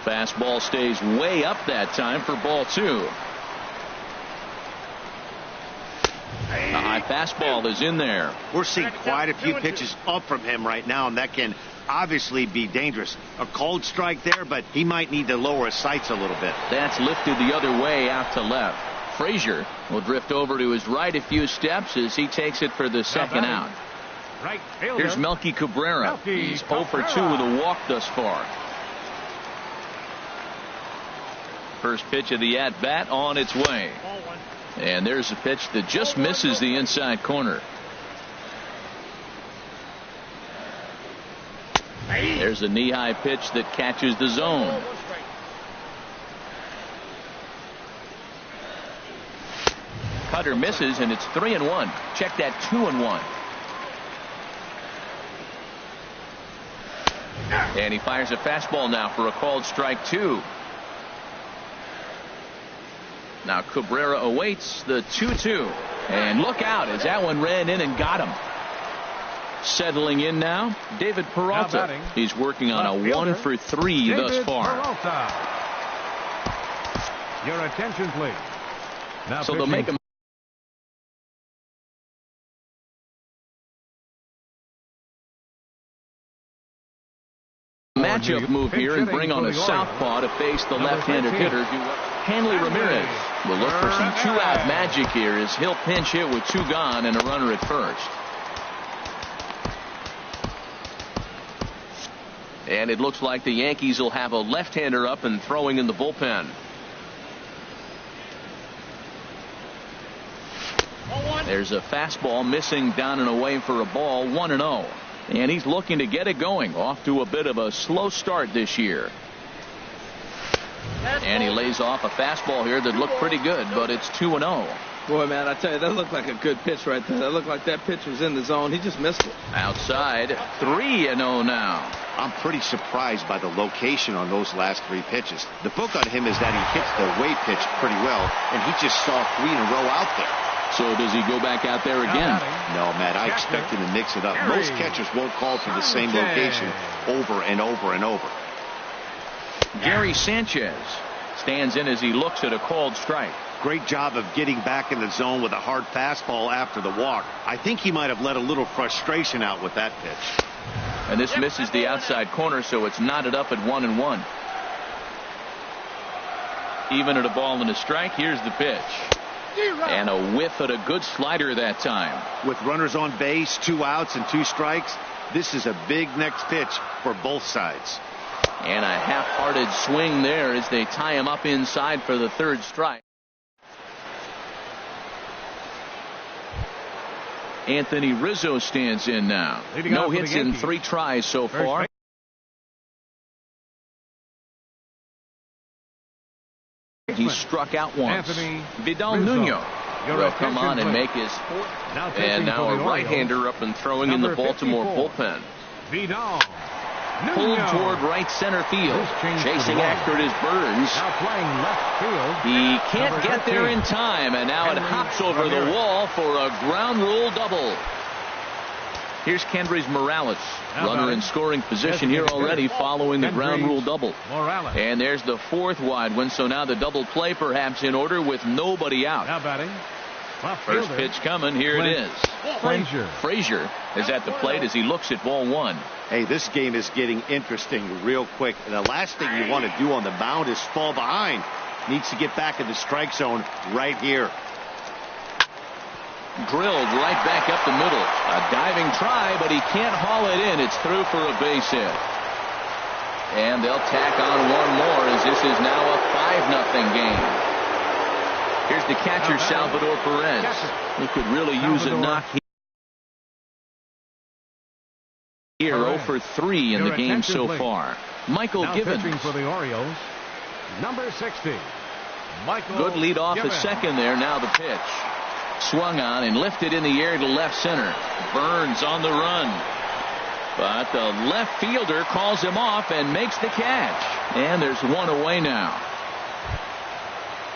Speaker 1: Fastball stays way up that time for ball 2. The high fastball is in there.
Speaker 4: We're seeing quite a few pitches up from him right now, and that can obviously be dangerous. A cold strike there, but he might need to lower his sights a little bit.
Speaker 1: That's lifted the other way out to left. Frazier will drift over to his right a few steps as he takes it for the second out. Here's Melky Cabrera. He's 0 for 2 with a walk thus far. First pitch of the at-bat on its way. And there's a pitch that just misses the inside corner. There's a knee-high pitch that catches the zone. Cutter misses, and it's 3-1. Check that, 2-1. And he fires a fastball now for a called strike 2. Now Cabrera awaits the 2-2. And look out as that one ran in and got him. Settling in now, David Peralta. He's working on a 1 for 3 thus far.
Speaker 2: Peralta. Your attention, please. Now
Speaker 1: so they'll make him. Matchup move here and bring on a southpaw to face the left-handed hitter, Hanley Ramirez. Will look for some 2-out magic here as he'll pinch hit with 2 gone and a runner at first. And it looks like the Yankees will have a left-hander up and throwing in the bullpen. There's a fastball missing down and away for a ball, 1-0. And he's looking to get it going. Off to a bit of a slow start this year. And he lays off a fastball here that looked pretty good, but it's 2-0.
Speaker 3: Boy, man, I tell you, that looked like a good pitch right there. That looked like that pitch was in the zone. He just missed it.
Speaker 1: Outside, 3-0 now.
Speaker 4: I'm pretty surprised by the location on those last 3 pitches. The book on him is that he hits the way pitch pretty well, and he just saw 3 in a row out there.
Speaker 1: So does he go back out there again?
Speaker 4: No, Matt, I expect him to mix it up. Most catchers won't call for the same location over and over and over.
Speaker 1: Gary Sanchez stands in as he looks at a called strike.
Speaker 4: Great job of getting back in the zone with a hard fastball after the walk. I think he might have let a little frustration out with that pitch.
Speaker 1: And this misses the outside corner, so it's knotted up at 1-1. Even at a ball and a strike, here's the pitch. And a whiff at a good slider that time.
Speaker 4: With runners on base, 2 outs and 2 strikes, this is a big next pitch for both sides.
Speaker 1: And a half-hearted swing there as they tie him up inside for the 3rd strike. Anthony Rizzo stands in now. No hits in 3 tries so far. He struck out once. Vidal Nuno will come on and make his 4th. And now a right-hander up and throwing in the Baltimore bullpen.
Speaker 2: Vidal.
Speaker 1: Pulled toward right center field. Chasing after it is Burns.
Speaker 2: Now playing left field.
Speaker 1: He can't get there in time, and now it hops over the wall for a ground rule double. Here's Kendrys Morales. Runner in scoring position here already following the ground rule double. And there's the 4th wide one, so now the double play perhaps in order with nobody out.
Speaker 2: Now batting.
Speaker 1: First pitch coming. Here it is. Frazier is at the plate as he looks at ball 1.
Speaker 4: Hey, this game is getting interesting real quick. And the last thing you want to do on the mound is fall behind. Needs to get back in the strike zone right here.
Speaker 1: Drilled right back up the middle. A diving try, but he can't haul it in. It's through for a base hit. And they'll tack on one more as this is now a 5-0 game. Here's the catcher, Salvador Perez. He could really use a knock here. 0 for 3 in the game so far. Michael Givens.
Speaker 2: For the Orioles, number 60.
Speaker 1: Good lead off the second there. Now the pitch. Swung on and lifted in the air to left center. Burns on the run. But the left fielder calls him off and makes the catch. And there's one away now.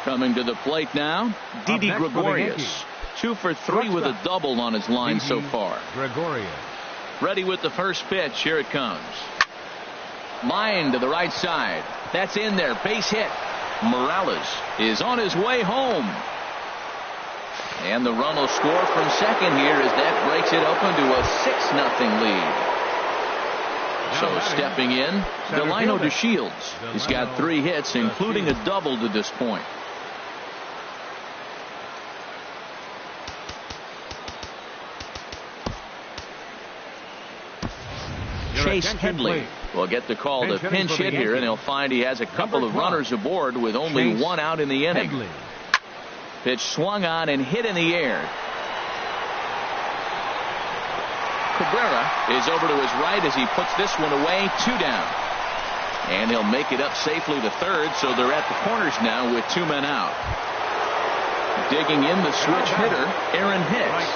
Speaker 1: Coming to the plate now, Didi Gregorius. 2 for 3 with a double on his line so far.
Speaker 2: Gregorius.
Speaker 1: Ready with the first pitch. Here it comes. Line to the right side. That's in there. Base hit. Morales is on his way home. And the run will score from second here as that breaks it open to a 6-0 lead. So stepping in, Delino DeShields. He's got 3 hits, including a double to this point. Chase Headley will get the call to pinch hit here, and he'll find he has a couple of runners aboard with only 1 out in the inning. Pitch swung on and hit in the air. Cabrera is over to his right as he puts this one away. 2 down. And he'll make it up safely to third, so they're at the corners now with 2 men out. Digging in the switch hitter, Aaron Hicks.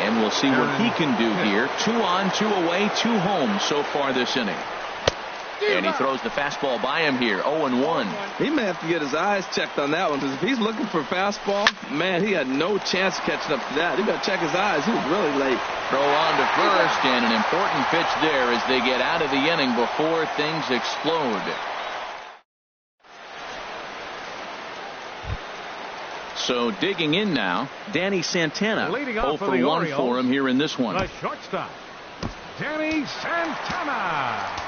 Speaker 1: And we'll see what he can do here. 2 on, 2 away, 2 home so far this inning. And he throws the fastball by him here. 0-1.
Speaker 3: He may have to get his eyes checked on that one, because if he's looking for fastball, man, he had no chance of catching up to that. He got to check his eyes. He was really late.
Speaker 1: Throw on to first, and an important pitch there as they get out of the inning before things explode. So digging in now, Danny Santana. 0 for 1 for him here in this one.
Speaker 2: The shortstop, Danny Santana.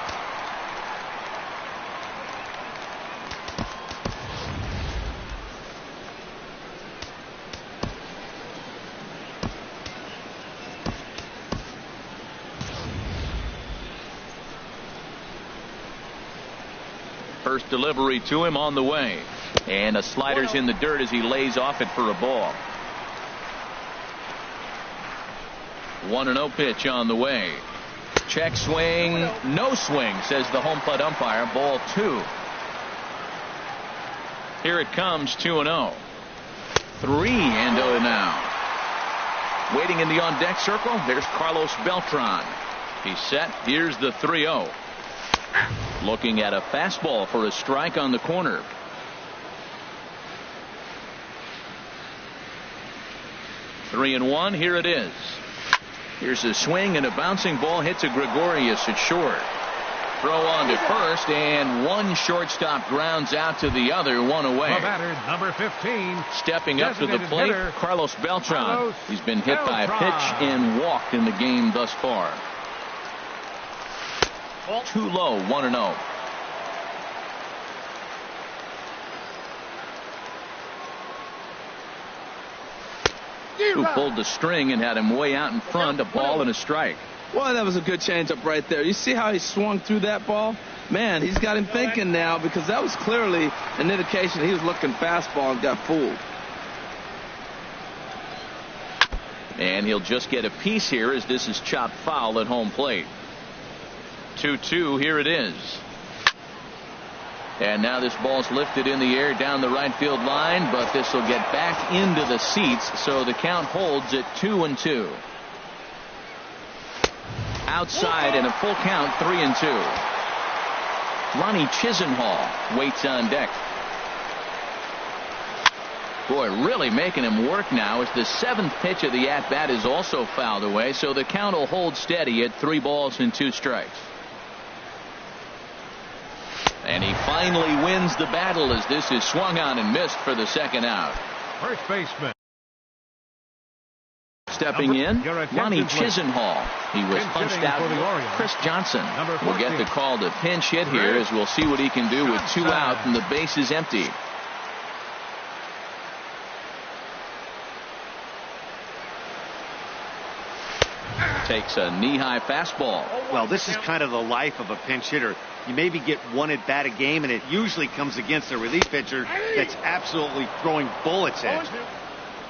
Speaker 1: First delivery to him on the way. And a slider's in the dirt as he lays off it for a ball. 1-0 pitch on the way. Check swing. No swing, says the home plate umpire. Ball 2. Here it comes. 2-0. 3-0 now. Waiting in the on deck circle. There's Carlos Beltran. He's set. Here's the 3-0. Looking at a fastball for a strike on the corner. 3-1. Here it is. Here's a swing and a bouncing ball hit to Gregorius at short. Throw on to first, and one shortstop grounds out to the other. 1 away.
Speaker 2: The batter, number 15.
Speaker 1: Stepping up to the plate, Carlos Beltran. He's been hit by a pitch and walked in the game thus far. Too low. 1-0. Who pulled the string and had him way out in front. A ball and a strike.
Speaker 3: Well, that was a good changeup right there. You see how he swung through that ball? Man, he's got him thinking now, because that was clearly an indication he was looking fastball and got fooled.
Speaker 1: And he'll just get a piece here as this is chopped foul at home plate. 2-2. Here it is. And now this ball's lifted in the air down the right field line, but this will get back into the seats, so the count holds at 2-2. Outside and a full count. 3-2. Ronnie Chisenhall waits on deck. Boy, really making him work now as the 7th pitch of the at-bat is also fouled away, so the count will hold steady at 3 balls and 2 strikes. And he finally wins the battle as this is swung on and missed for the 2nd out.
Speaker 2: First baseman.
Speaker 1: Stepping in, Ronnie Chisenhall. He was punched out. Chris Johnson will get the call to pinch hit here as we'll see what he can do with 2 out and the base is empty. Takes a knee-high fastball.
Speaker 4: Well, this is kind of the life of a pinch hitter. You maybe get 1 at bat a game, and it usually comes against a relief pitcher that's absolutely throwing bullets at you.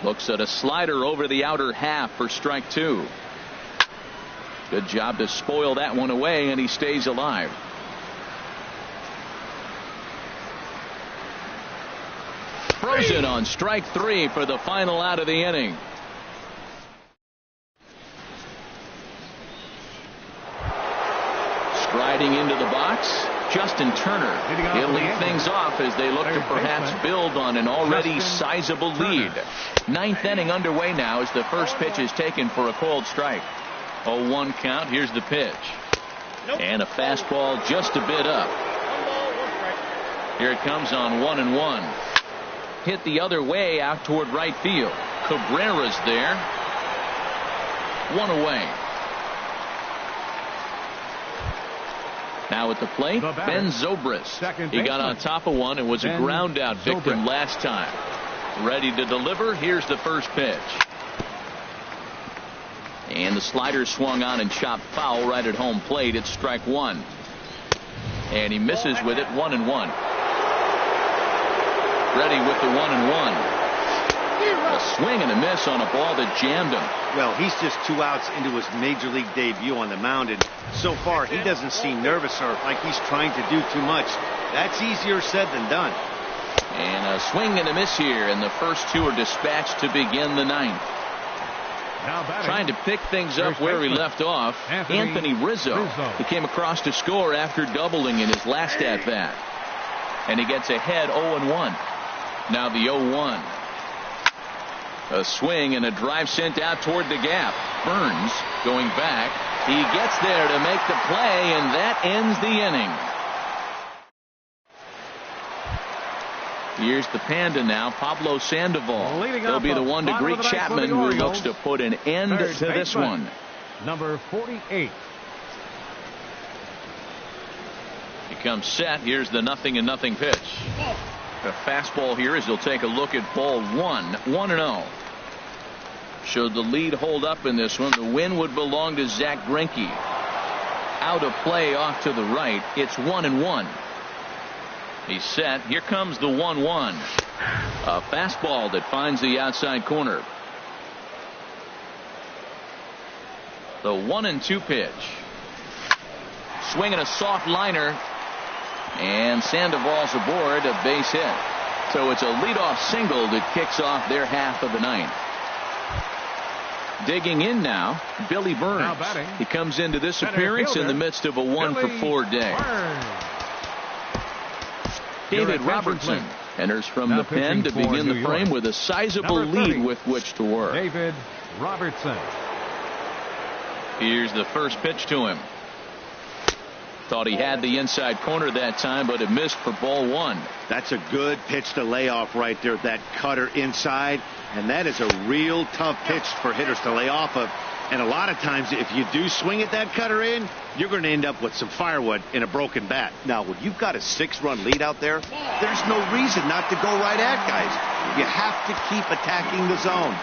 Speaker 1: Looks at a slider over the outer half for strike 2. Good job to spoil that one away, and he stays alive. Frozen on strike 3 for the final out of the inning. Riding into the box, Justin Turner. He'll lead things off as they look to perhaps build on an already sizable lead. Ninth inning underway now as the first pitch is taken for a called strike. 0-1 count. Here's the pitch. And a fastball just a bit up. Here it comes on 1-1. Hit the other way out toward right field. Cabrera's there. One away. Now at the plate, Ben Zobrist. He got on top of one and was a ground out victim last time. Ready to deliver. Here's the first pitch. And the slider swung on and chopped foul right at home plate. It's strike one. And he misses with it. 1-1. Ready with the 1-1. A swing and a miss on a ball that jammed him.
Speaker 4: Well, he's just 2 outs into his major league debut on the mound, and so far he doesn't seem nervous or like he's trying to do too much. That's easier said than done.
Speaker 1: And a swing and a miss here, and the first two are dispatched to begin the ninth. Trying to pick things up where he left off, Anthony Rizzo. He came across to score after doubling in his last at-bat. And he gets ahead 0-1. Now the 0-1. A swing and a drive sent out toward the gap. Burns going back. He gets there to make the play, and that ends the inning. Here's the Panda now, Pablo Sandoval. He'll be the one to greet Chapman, who looks to put an end to this one.
Speaker 2: Number 48.
Speaker 1: He comes set. Here's the 0-0 pitch. A fastball here as he'll take a look at ball one. 1-0. Should the lead hold up in this one, the win would belong to Zach Greinke. Out of play off to the right. It's 1-1. He's set. Here comes the 1-1. A fastball that finds the outside corner. The 1-2 pitch. Swinging a soft liner. And Sandoval's aboard, a base hit. So it's a leadoff single that kicks off their half of the ninth. Digging in now, Billy Burns. He comes into this appearance in the midst of a 1-for-4 day. David Robertson enters from the pen to begin the frame with a sizable lead with which to work.
Speaker 2: David Robertson.
Speaker 1: Here's the first pitch to him. Thought he had the inside corner that time, but it missed for ball one.
Speaker 4: That's a good pitch to lay off right there, that cutter inside. And that is a real tough pitch for hitters to lay off of. And a lot of times, if you do swing at that cutter in, you're going to end up with some firewood in a broken bat. Now, when you've got a 6-run lead out there, there's no reason not to go right at guys. You have to keep attacking the zone.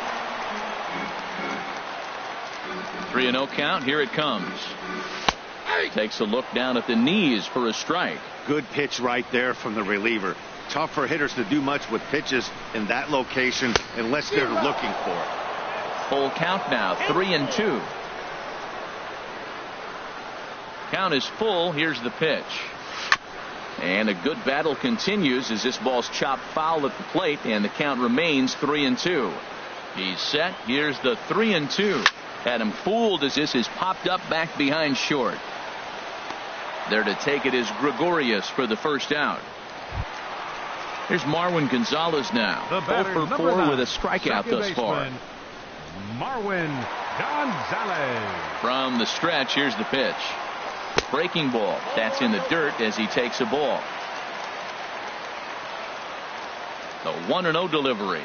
Speaker 1: 3-0 count. Here it comes. Takes a look down at the knees for a strike.
Speaker 4: Good pitch right there from the reliever. Tough for hitters to do much with pitches in that location unless they're looking for it.
Speaker 1: Full count now, 3-2. Count is full. Here's the pitch. And a good battle continues as this ball's chopped foul at the plate, and the count remains 3-2. He's set. Here's the 3-2. Had him fooled as this is popped up back behind short. There to take it is Gregorius for the first out. Here's Marwin Gonzalez now. 0 for 4 with a strikeout thus far.
Speaker 2: Marwin Gonzalez.
Speaker 1: From the stretch, here's the pitch. Breaking ball. That's in the dirt as he takes a ball. The 1-0 delivery.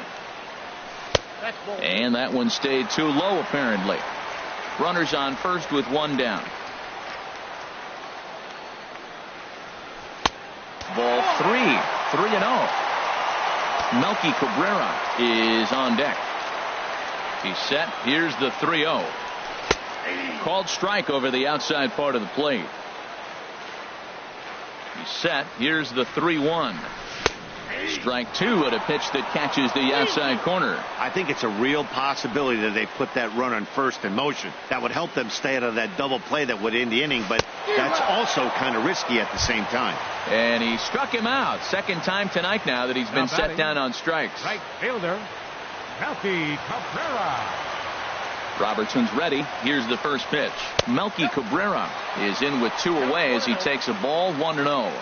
Speaker 1: And that one stayed too low, apparently. Runners on first with one down. Ball 3-0. Melky Cabrera is on deck. He's set. Here's the 3-0. Called strike over the outside part of the plate. He's set. Here's the 3-1. Strike two at a pitch that catches the outside corner.
Speaker 4: I think it's a real possibility that they put that run on first in motion. That would help them stay out of that double play that would end the inning, but that's also kind of risky at the same time.
Speaker 1: And he struck him out. Second time tonight now that he's been set down on strikes.
Speaker 2: Right fielder, Melky Cabrera.
Speaker 1: Robertson's ready. Here's the first pitch. Melky Cabrera is in with 2 away as he takes a ball 1-0.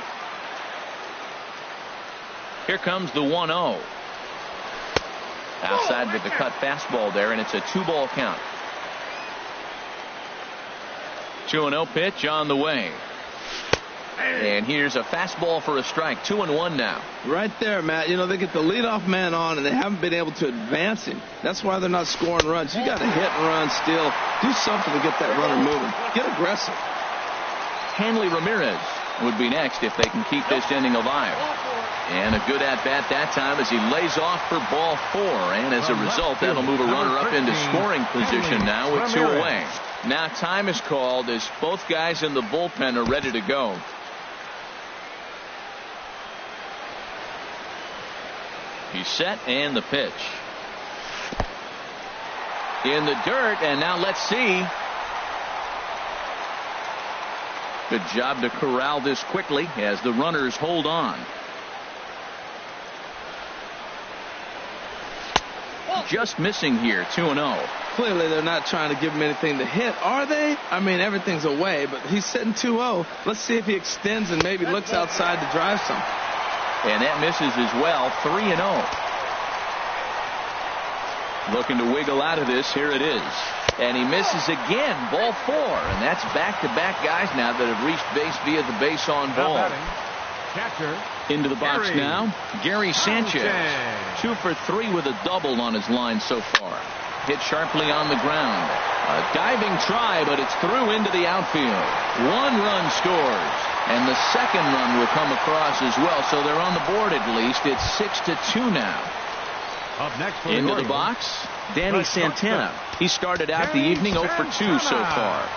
Speaker 1: Here comes the 1-0. Outside with the cut fastball there, and it's a 2-ball count. 2-0 pitch on the way. And here's a fastball for a strike. 2-1 now.
Speaker 3: Right there, Matt. You know, they get the leadoff man on, and they haven't been able to advance him. That's why they're not scoring runs. You got to hit and run, steal. Do something to get that runner moving. Get aggressive.
Speaker 1: Hanley Ramirez would be next if they can keep this inning alive. And a good at-bat that time as he lays off for ball 4. And as a result, that'll move a runner up into scoring position now with 2 away. Now time is called as both guys in the bullpen are ready to go. He's set, and the pitch. In the dirt, and now let's see. Good job to corral this quickly as the runners hold on. Just missing here, 2-0.
Speaker 3: Clearly they're not trying to give him anything to hit, are they? I mean, everything's away, but he's sitting 2-0. Let's see if he extends and maybe looks outside to drive some.
Speaker 1: And that misses as well, 3-0. Looking to wiggle out of this, here it is. And he misses again, ball 4. And that's back-to-back guys now that have reached base via the base on ball.
Speaker 2: Catcher.
Speaker 1: Into the box now, Gary Sanchez. 2 for 3 with a double on his line so far. Hit sharply on the ground. A diving try, but it's through into the outfield. 1 run scores. And the second run will come across as well, so they're on the board at least. It's 6-2 now.
Speaker 2: Up next for
Speaker 1: into the box, Danny Santana. He started out the evening 0 for 2 so far.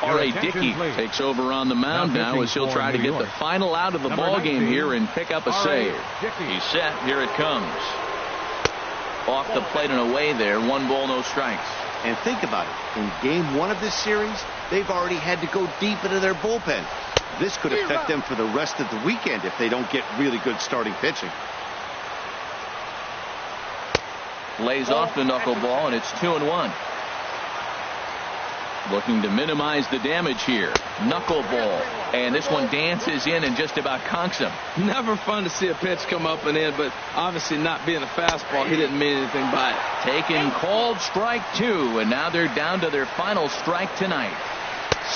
Speaker 1: R.A. Dickey takes over on the mound now as he'll try to get the final out of the ball game here and pick up a save. He's set. Here it comes. Off the plate and away there. 1 ball, no strikes.
Speaker 4: And think about it. In game 1 of this series, they've already had to go deep into their bullpen. This could affect them for the rest of the weekend if they don't get really good starting pitching.
Speaker 1: Lays off the knuckleball, and it's 2-1. Looking to minimize the damage here. Knuckleball. And this one dances in and just about conks him.
Speaker 3: Never fun to see a pitch come up and in, but obviously not being a fastball, he didn't mean anything by it.
Speaker 1: Taken called strike 2, and now they're down to their final strike tonight.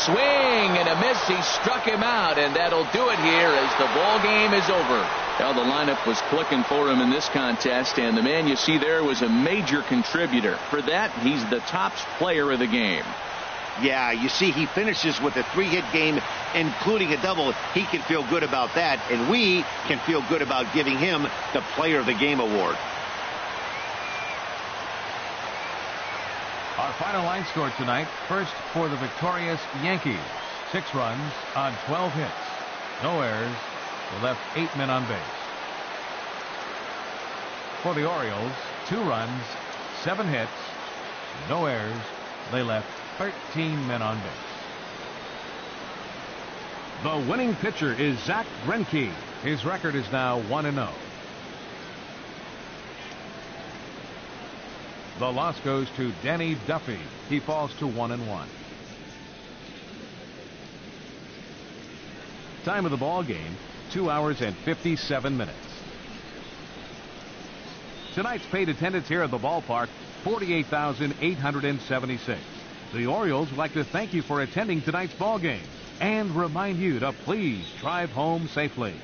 Speaker 1: Swing and a miss. He struck him out, and that'll do it here as the ball game is over. Well, the lineup was clicking for him in this contest, and the man you see there was a major contributor. For that, he's the top player of the game.
Speaker 4: Yeah, you see, he finishes with a 3-hit game, including a double. He can feel good about that, and we can feel good about giving him the Player of the Game award.
Speaker 2: Our final line score tonight. First for the victorious Yankees. 6 runs on 12 hits. No errors. They left 8 men on base. For the Orioles, 2 runs, 7 hits, no errors. They left 13 men on base. The winning pitcher is Zach Greinke. His record is now 1-0. The loss goes to Danny Duffy. He falls to 1-1. Time of the ball game, 2 hours and 57 minutes. Tonight's paid attendance here at the ballpark, 48,876. The Orioles would like to thank you for attending tonight's ball game and remind you to please drive home safely.